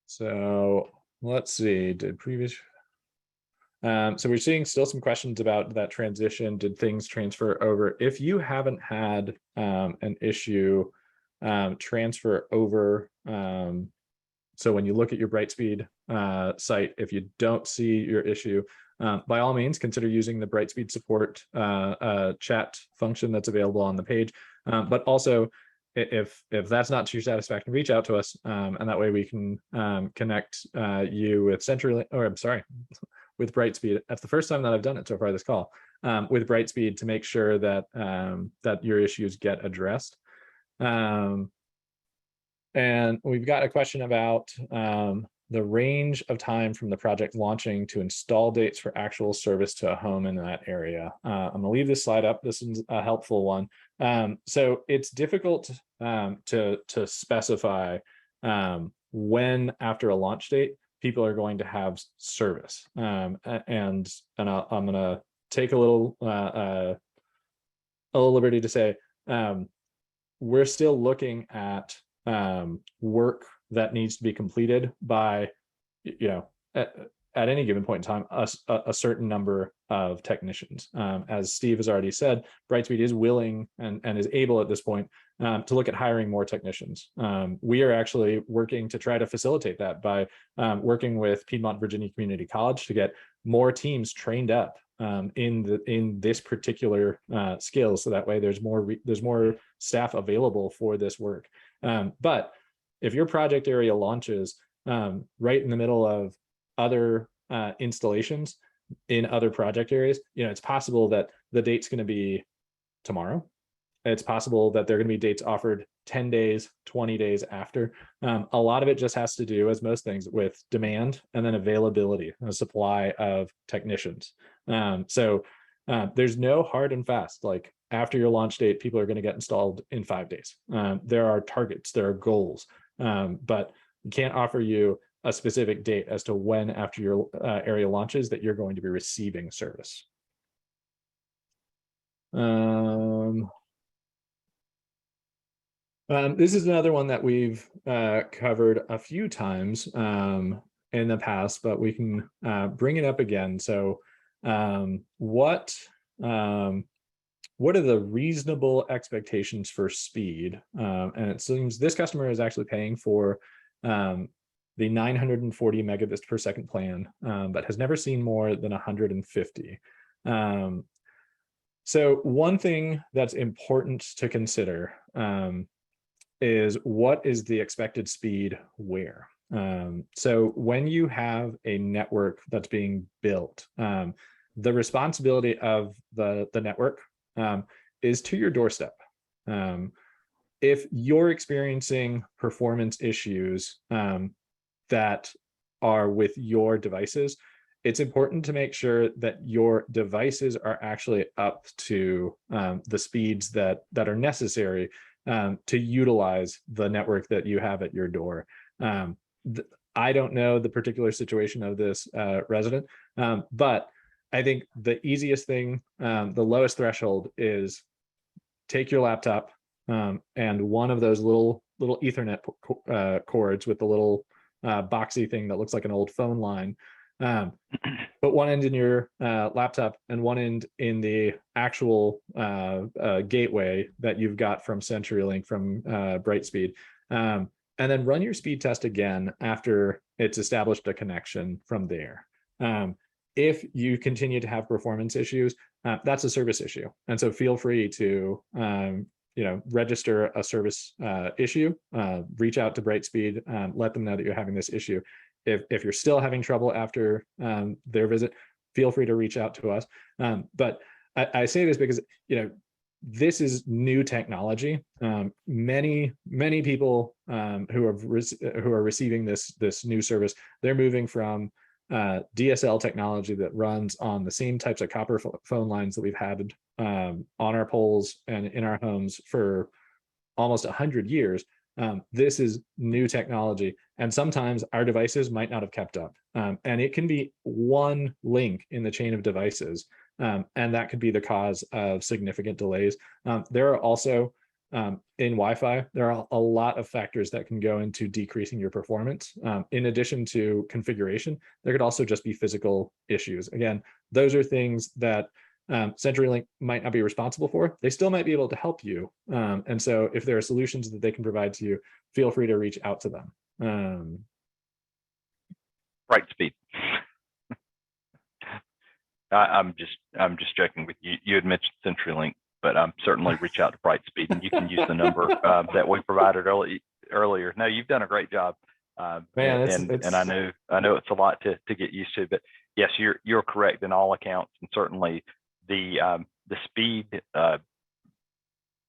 So let's see, so we're seeing still some questions about that transition. Did things transfer over? If you haven't had an issue transfer over So when you look at your Brightspeed site, if you don't see your issue, by all means, consider using the Brightspeed support chat function that's available on the page. But also, if that's not to your satisfaction, reach out to us, and that way we can connect you with CenturyLink, or I'm sorry, with Brightspeed. That's the first time that I've done it so far this call, with Brightspeed, to make sure that that your issues get addressed. And we've got a question about the range of time from the project launching to install dates for actual service to a home in that area. I'm gonna leave this slide up. This is a helpful one. So it's difficult to specify when after a launch date people are going to have service. And I'm gonna take a little liberty to say we're still looking at work that needs to be completed by, at any given point in time, a certain number of technicians. As Steve has already said, Brightspeed is willing and is able at this point to look at hiring more technicians. We are actually working to try to facilitate that by working with Piedmont Virginia Community College to get more teams trained up in this particular skill, so that way there's more staff available for this work. But if your project area launches right in the middle of other installations in other project areas, it's possible that the date's going to be tomorrow. It's possible that there are going to be dates offered 10 days, 20 days after. A lot of it just has to do, as most things, with demand and then availability, a supply of technicians. So there's no hard and fast, like after your launch date, people are going to get installed in 5 days. There are targets, there are goals, but we can't offer you a specific date as to when after your area launches that you're going to be receiving service. This is another one that we've covered a few times in the past, but we can bring it up again. So what are the reasonable expectations for speed? And it seems this customer is actually paying for the 940 megabits per second plan, but has never seen more than 150. So one thing that's important to consider is what is the expected speed where? So when you have a network that's being built, the responsibility of the network is to your doorstep. If you're experiencing performance issues that are with your devices, it's important to make sure that your devices are actually up to the speeds that are necessary to utilize the network that you have at your door. I don't know the particular situation of this resident, but I think the easiest thing, the lowest threshold, is take your laptop and one of those little Ethernet cords with the little boxy thing that looks like an old phone line. Put one end in your laptop and one end in the actual gateway that you've got from CenturyLink, from Brightspeed, and then run your speed test again after it's established a connection from there. If you continue to have performance issues, that's a service issue, and so feel free to register a service issue, reach out to Brightspeed, let them know that you're having this issue. If you're still having trouble after their visit, feel free to reach out to us. But I say this because this is new technology. Many people who are receiving this new service, they're moving from DSL technology that runs on the same types of copper phone lines that we've had on our poles and in our homes for almost 100 years. This is new technology, and sometimes our devices might not have kept up, and it can be one link in the chain of devices, and that could be the cause of significant delays. There are also in Wi-Fi, there are a lot of factors that can go into decreasing your performance. In addition to configuration, there could also just be physical issues. Again, those are things that CenturyLink might not be responsible for. They still might be able to help you. And so if there are solutions that they can provide to you, feel free to reach out to them. Brightspeed. I'm just joking with you. You had mentioned CenturyLink, but certainly reach out to Brightspeed, and you can use the number that we provided earlier. No, you've done a great job, Man, and I know it's a lot to get used to, but yes, you're correct in all accounts, and certainly the speed.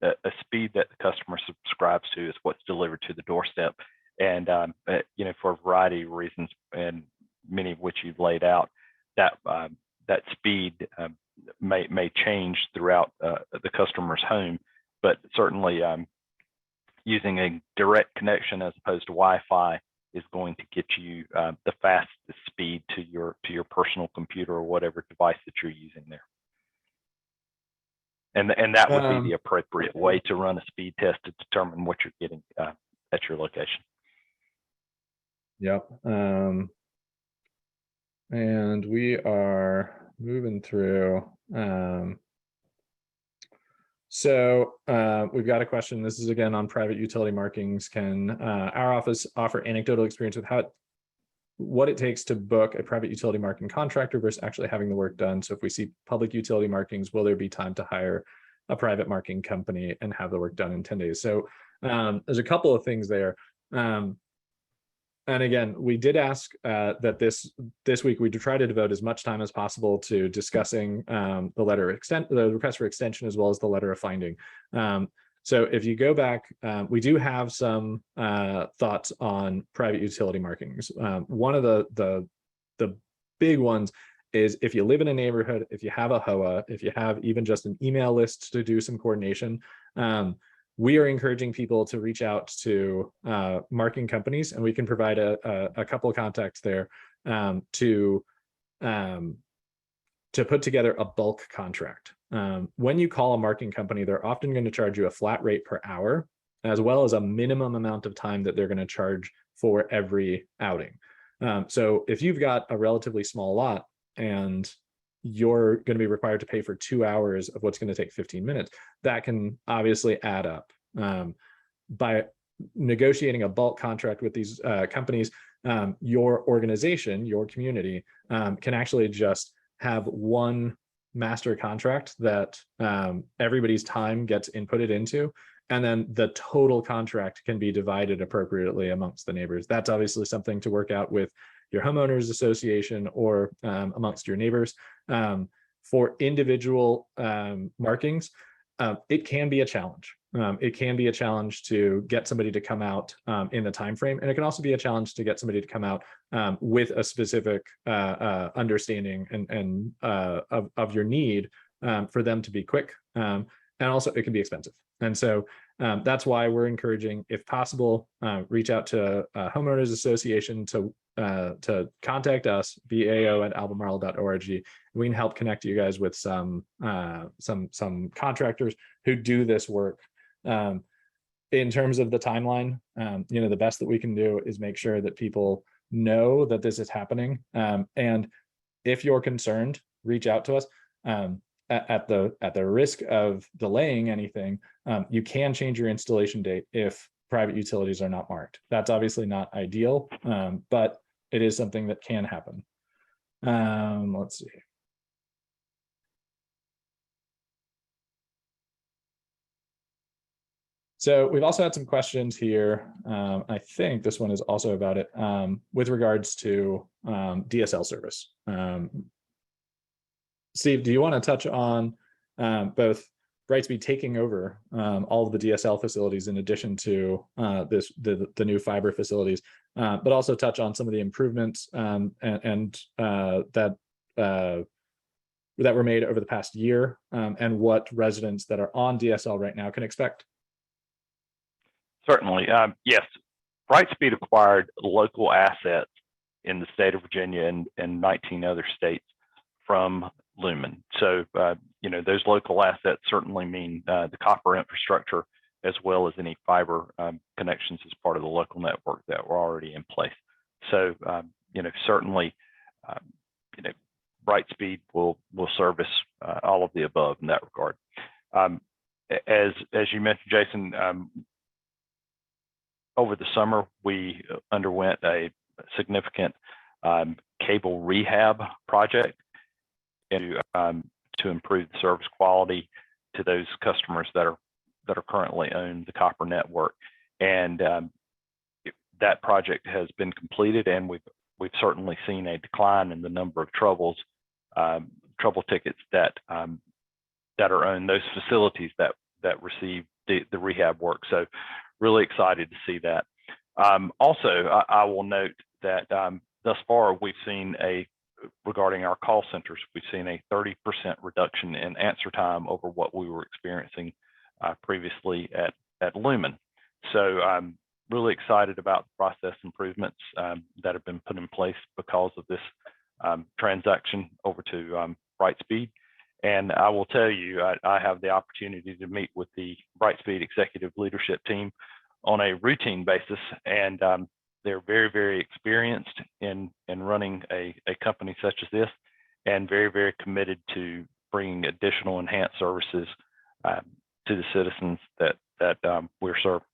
A speed that the customer subscribes to is what's delivered to the doorstep, and for a variety of reasons, and many of which you've laid out, that that speed may change throughout the customer's home, but certainly using a direct connection as opposed to Wi-Fi is going to get you the fastest speed to your personal computer or whatever device that you're using there. And that would be the appropriate way to run a speed test to determine what you're getting at your location. Yep. And we are moving through. So we've got a question. This is again on private utility markings. Can our office offer anecdotal experience with what it takes to book a private utility marking contractor versus actually having the work done? So if we see public utility markings, will there be time to hire a private marking company and have the work done in 10 days? So there's a couple of things there. And again, we did ask that this week we try to devote as much time as possible to discussing the request for extension as well as the letter of finding. So if you go back, we do have some thoughts on private utility markings. One of the big ones is if you live in a neighborhood, if you have a HOA, if you have even just an email list to do some coordination, we are encouraging people to reach out to marking companies, and we can provide a couple of contacts there to put together a bulk contract. When you call a marking company, they're often going to charge you a flat rate per hour, as well as a minimum amount of time that they're going to charge for every outing. So if you've got a relatively small lot and you're going to be required to pay for 2 hours of what's going to take 15 minutes, that can obviously add up. By negotiating a bulk contract with these companies, your organization, your community, can actually just have one master contract that everybody's time gets inputted into, and then the total contract can be divided appropriately amongst the neighbors. That's obviously something to work out with your homeowners association or amongst your neighbors. For individual markings, it can be a challenge. It can be a challenge to get somebody to come out in the time frame, and it can also be a challenge to get somebody to come out with a specific understanding and of your need for them to be quick. And also, it can be expensive. And so that's why we're encouraging, if possible, reach out to a homeowners association to contact us, bao@albemarle.org. We can help connect you guys with some contractors who do this work. In terms of the timeline, the best that we can do is make sure that people know that this is happening. And if you're concerned, reach out to us. At the risk of delaying anything, you can change your installation date if private utilities are not marked. That's obviously not ideal, but it is something that can happen. Let's see. So we've also had some questions here. I think this one is also about it with regards to DSL service. Steve, do you want to touch on both Brightspeed taking over all of the DSL facilities in addition to the new fiber facilities, but also touch on some of the improvements that were made over the past year and what residents that are on DSL right now can expect? Certainly. Yes, Brightspeed acquired local assets in the state of Virginia and 19 other states from Lumen. So, those local assets certainly mean the copper infrastructure as well as any fiber connections as part of the local network that were already in place. So, certainly, Brightspeed will service all of the above in that regard. As you mentioned, Jason, over the summer, we underwent a significant cable rehab project to improve the service quality to those customers that are currently own the copper network. And that project has been completed, and we've certainly seen a decline in the number of trouble tickets that are on those facilities that receive the rehab work. So really excited to see that. Also, I will note that thus far we've seen regarding our call centers, we've seen a 30% reduction in answer time over what we were experiencing previously at Lumen. So I'm really excited about the process improvements that have been put in place because of this transaction over to Brightspeed. And I will tell you, I have the opportunity to meet with the Brightspeed executive leadership team on a routine basis, and they're very, very experienced in running a company such as this, and very, very committed to bringing additional enhanced services to the citizens that we're serving.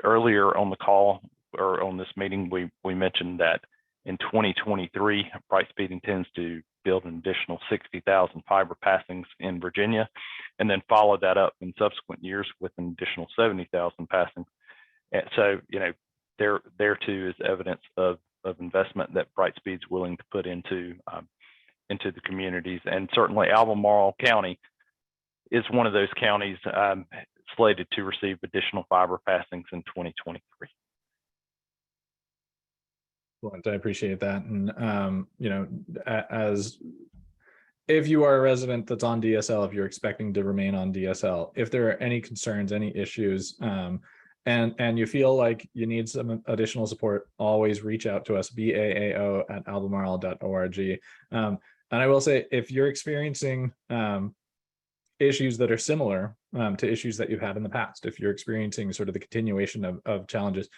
Earlier on the call or on this meeting, we mentioned that in 2023, Brightspeed intends to build an additional 60,000 fiber passings in Virginia, and then follow that up in subsequent years with an additional 70,000 passings. And so, there too is evidence of investment that Brightspeed's willing to put into the communities. And certainly Albemarle County is one of those counties slated to receive additional fiber passings in 2023. I appreciate that. And, as if you are a resident that's on DSL, if you're expecting to remain on DSL, if there are any concerns, any issues, and you feel like you need some additional support, always reach out to us, baao@albemarle.org. And I will say, if you're experiencing issues that are similar to issues that you've had in the past, if you're experiencing sort of the continuation of challenges,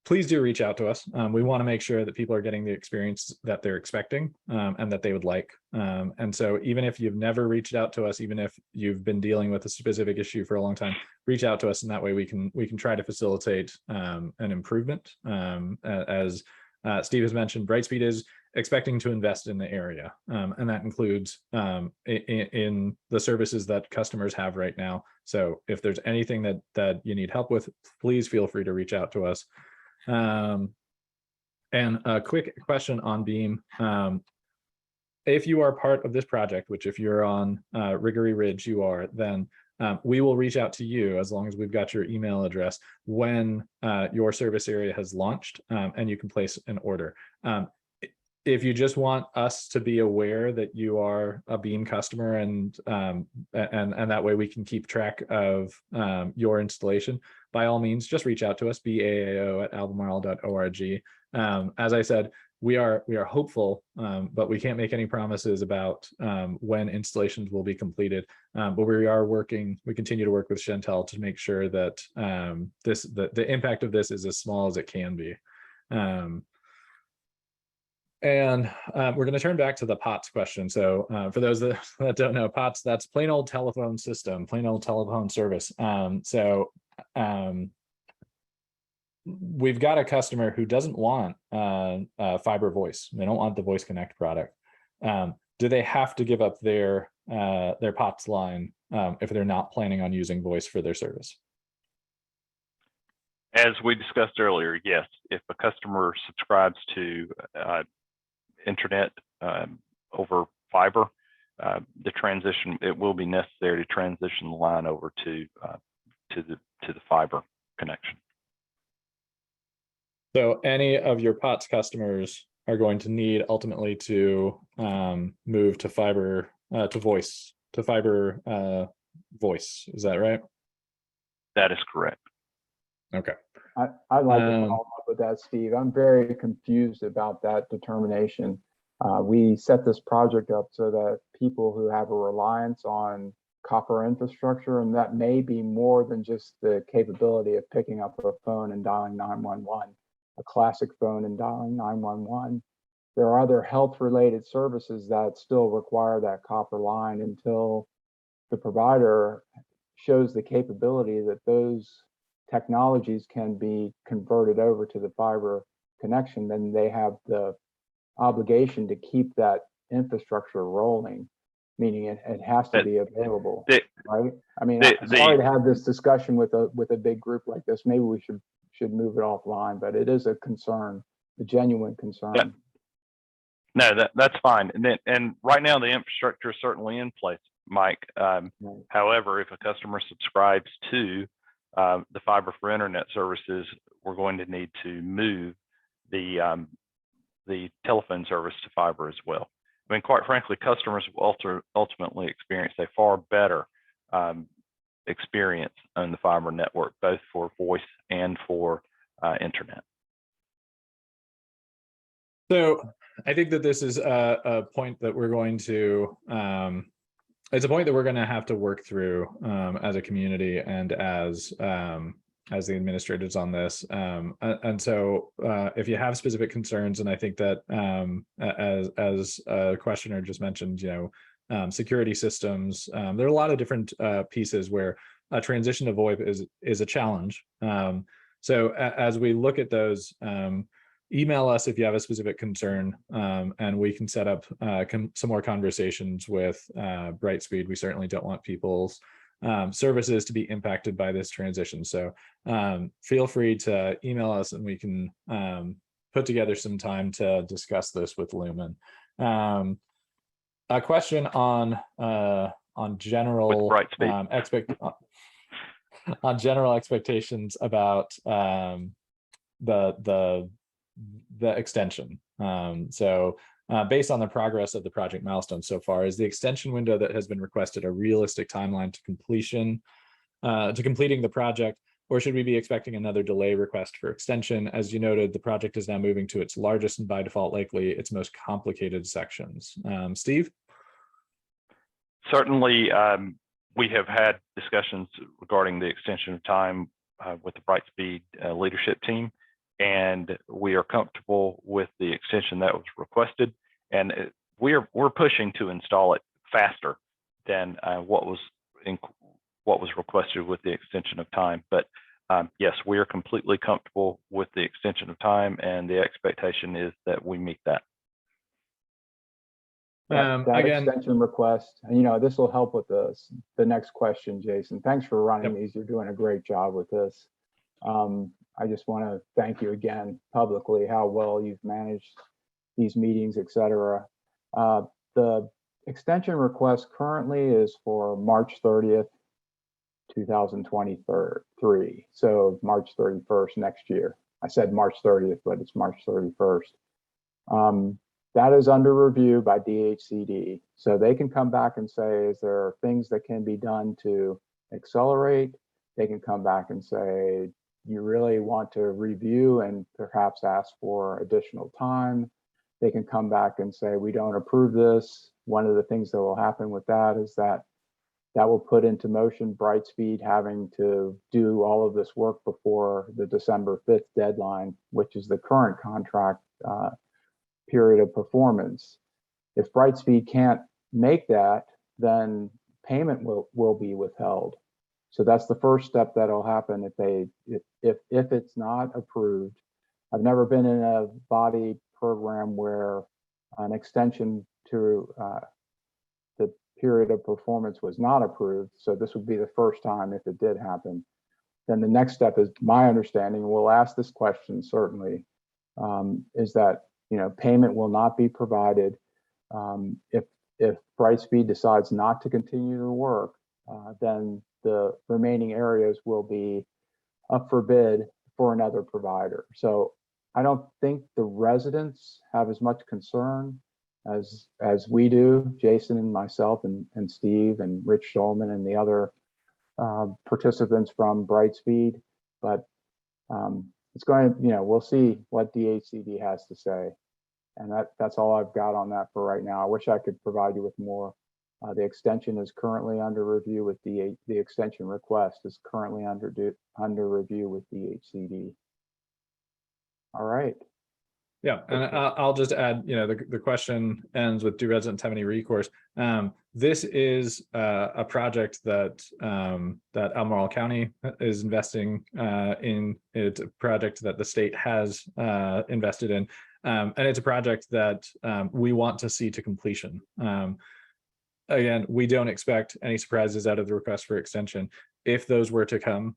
please do reach out to us. We want to make sure that people are getting the experience that they're expecting and that they would like. And so even if you've never reached out to us, even if you've been dealing with a specific issue for a long time, reach out to us, and that way we can try to facilitate an improvement. As Steve has mentioned, Brightspeed is expecting to invest in the area, and that includes in the services that customers have right now. So if there's anything that you need help with, please feel free to reach out to us. And a quick question on Beam. If you are part of this project, which if you're on Riggery Ridge, you are, then we will reach out to you as long as we've got your email address when your service area has launched, and you can place an order. If you just want us to be aware that you are a Beam customer, and that way we can keep track of your installation, by all means, just reach out to us, baao@albemarle.org. As I said, we are hopeful, but we can't make any promises about when installations will be completed. But we continue to work with Chantel to make sure that the impact of this is as small as it can be. And we're going to turn back to the POTS question. So for those that don't know, POTS, that's plain old telephone system, plain old telephone service. We've got a customer who doesn't want fiber voice. They don't want the Voice Connect product. Do they have to give up their POTS line if they're not planning on using voice for their service? As we discussed earlier, yes. If a customer subscribes to internet over fiber, it will be necessary to transition the line over to the fiber connection. So any of your POTS customers are going to need ultimately to move to fiber voice. Is that right? That is correct. Okay. I'd like to follow up with that, Steve. I'm very confused about that determination. We set this project up so that people who have a reliance on copper infrastructure, and that may be more than just the capability of picking up a phone and dialing 911, a classic phone and dialing 911. There are other health-related services that still require that copper line until the provider shows the capability that those technologies can be converted over to the fiber connection, then they have the obligation to keep that infrastructure rolling, meaning it has to be available, right? I mean, I'm sorry to have this discussion with a big group like this. Maybe we should move it offline, but it is a concern, a genuine concern. Yeah. No, that's fine. And right now the infrastructure is certainly in place, Mike. However, if a customer subscribes to the fiber for internet services, we're going to need to move the telephone service to fiber as well. I mean, quite frankly, customers will ultimately experience a far better experience on the fiber network, both for voice and for internet. So I think that this is a point that we're going to, it's a point that we're going to have to work through as a community and as the administrators on this. And so if you have specific concerns, and I think that as a questioner just mentioned, security systems, there are a lot of different pieces where a transition to VoIP is a challenge. So as we look at those, email us if you have a specific concern, and we can set up some more conversations with Brightspeed. We certainly don't want people's services to be impacted by this transition. So feel free to email us and we can put together some time to discuss this with Lumen. A question on general on general expectations about the extension. So based on the progress of the project milestones so far, is the extension window that has been requested a realistic timeline to completing the project, or should we be expecting another delay request for extension? As you noted, the project is now moving to its largest and by default likely its most complicated sections. Steve? Certainly, we have had discussions regarding the extension of time with the Brightspeed leadership team, and we are comfortable with the extension that was requested, and we're pushing to install it faster than what was requested with the extension of time. But yes, we are completely comfortable with the extension of time, and the expectation is that we meet that. That again, extension request, and this will help with the next question, Jason. Thanks for running these. You're doing a great job with this. I just want to thank you again publicly how well you've managed these meetings, etc. The extension request currently is for March 30th, 2023. So March 31st next year. I said March 30th, but it's March 31st. That is under review by DHCD. So they can come back and say, is there things that can be done to accelerate? They can come back and say, you really want to review and perhaps ask for additional time. They can come back and say, we don't approve this. One of the things that will happen with that is that will put into motion Brightspeed having to do all of this work before the December 5th deadline, which is the current contract period of performance. If Brightspeed can't make that, then payment will be withheld. So that's the first step that'll happen if it's not approved. I've never been in a VATI program where an extension to the period of performance was not approved. So this would be the first time if it did happen. Then the next step is my understanding, we'll ask this question certainly, is that payment will not be provided if Brightspeed decides not to continue to work, then the remaining areas will be up for bid for another provider. So I don't think the residents have as much concern as we do, Jason and myself and Steve and Rich Stolman and the other participants from Brightspeed. But it's going to, we'll see what DHCD has to say. And that's all I've got on that for right now. I wish I could provide you with more. The extension is currently under review with the extension request is currently under review with DHCD. All right. Yeah, and I'll just add, the question ends with, do residents have any recourse? This is a project that that Albemarle County is investing in. It's a project that the state has invested in, and it's a project that we want to see to completion. Again, we don't expect any surprises out of the request for extension. If those were to come,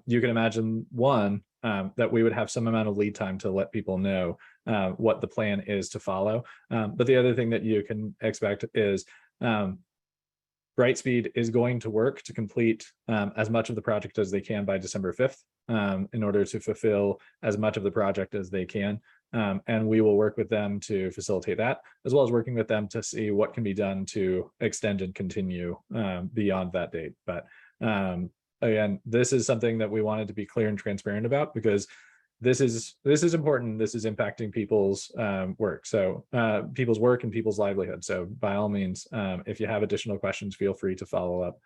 you can imagine, one, that we would have some amount of lead time to let people know what the plan is to follow. But the other thing that you can expect is Brightspeed is going to work to complete as much of the project as they can by December 5th in order to fulfill as much of the project as they can. And we will work with them to facilitate that, as well as working with them to see what can be done to extend and continue beyond that date. But again, this is something that we wanted to be clear and transparent about, because this is important. This is impacting people's work. So people's work and people's livelihood. So by all means, if you have additional questions, feel free to follow up.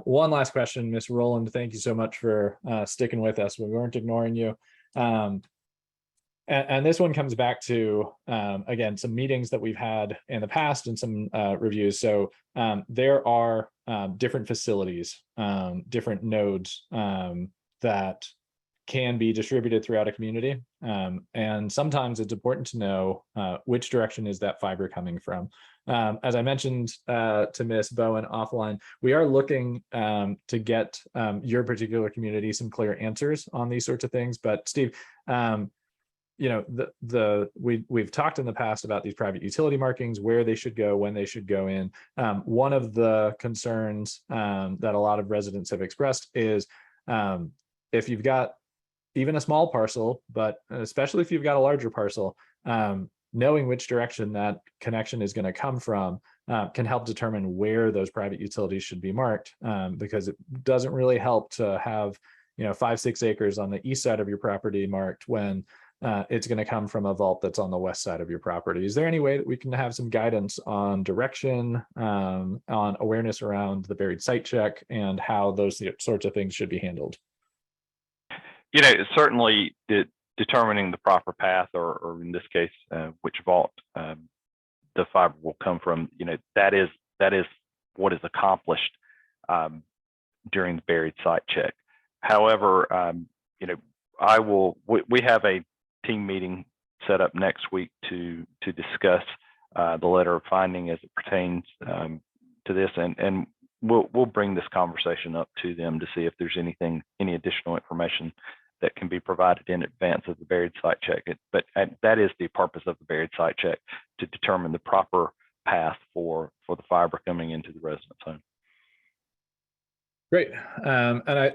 One last question, Ms. Rowland, thank you so much for sticking with us. We weren't ignoring you. And this one comes back to, again, some meetings that we've had in the past and some reviews. So there are different facilities, different nodes that can be distributed throughout a community. And sometimes it's important to know which direction is that fiber coming from. As I mentioned to Ms. Bowen offline, we are looking to get your particular community some clear answers on these sorts of things. But Steve, we've talked in the past about these private utility markings, where they should go, when they should go in. One of the concerns that a lot of residents have expressed is if you've got even a small parcel, but especially if you've got a larger parcel, knowing which direction that connection is going to come from can help determine where those private utilities should be marked, because it doesn't really help to have 5-6 acres on the east side of your property marked when it's going to come from a vault that's on the west side of your property. Is there any way that we can have some guidance on direction, on awareness around the buried site check, and how those sorts of things should be handled? Certainly determining the proper path, or in this case, which vault the fiber will come from, that is what is accomplished during the buried site check. However, we have a team meeting set up next week to discuss the letter of finding as it pertains to this, and we'll bring this conversation up to them to see if there's any additional information that can be provided in advance of the buried site check. But that is the purpose of the buried site check, to determine the proper path for the fiber coming into the residence home. Great.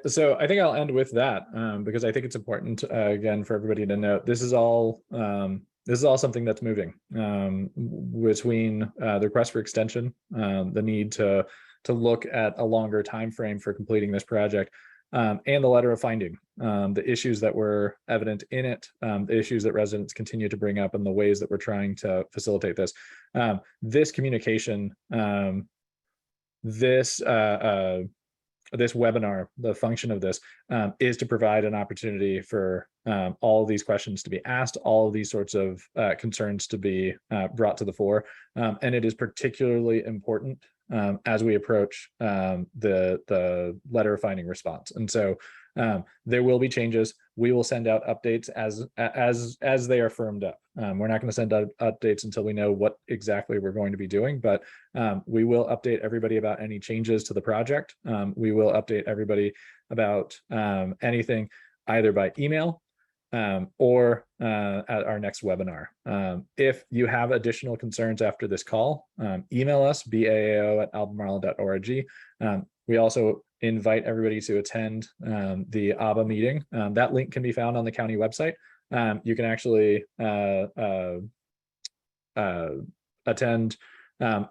So I think I'll end with that, because I think it's important, again, for everybody to know this is all something that's moving between the request for extension, the need to look at a longer time frame for completing this project, and the letter of finding, the issues that were evident in it, the issues that residents continue to bring up, and the ways that we're trying to facilitate this. This communication, this webinar, the function of this is to provide an opportunity for all of these questions to be asked, all of these sorts of concerns to be brought to the fore. And it is particularly important as we approach the letter of finding response. And so there will be changes. We will send out updates as they are firmed up. We're not going to send out updates until we know what exactly we're going to be doing, but we will update everybody about any changes to the project. We will update everybody about anything either by email or at our next webinar. If you have additional concerns after this call, email us, baao@albemarle.org. We also invite everybody to attend the ABA meeting. That link can be found on the county website. You can actually attend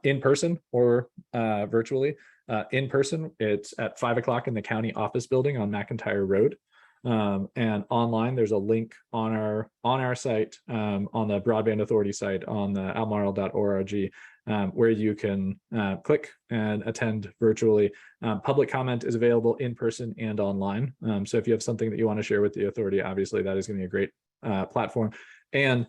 in person or virtually. In person, it's at 5 o'clock in the county office building on McIntyre Road. And online, there's a link on our site, on the Broadband Authority site on the albemarle.org, where you can click and attend virtually. Public comment is available in person and online. So if you have something that you want to share with the authority, obviously that is going to be a great platform. And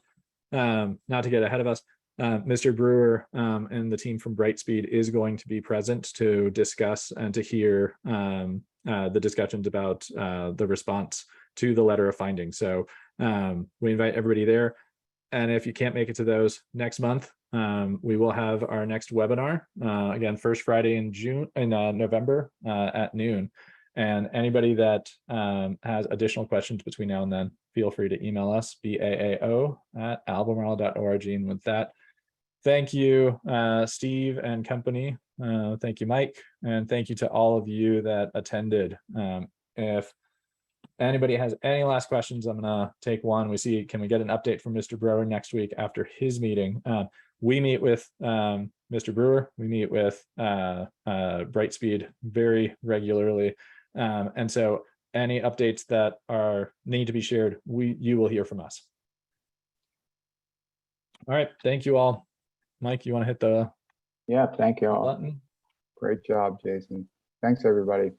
not to get ahead of us, Mr. Brewer and the team from Brightspeed is going to be present to discuss and to hear the discussions about the response to the letter of findings. So we invite everybody there. And if you can't make it to those next month, we will have our next webinar, again, first Friday in November at noon. And anybody that has additional questions between now and then, feel free to email us, baao@albemarle.org. And with that, thank you, Steve and company. Thank you, Mike. And thank you to all of you that attended. If anybody has any last questions, I'm gonna take one. Can we get an update from Mr. Brewer next week after his meeting? We meet with Mr. Brewer. We meet with Brightspeed very regularly. And so any updates that need to be shared, you will hear from us. All right, thank you all. Mike, you want to hit the Yeah, thank you all. button? Great job, Jason. Thanks, everybody.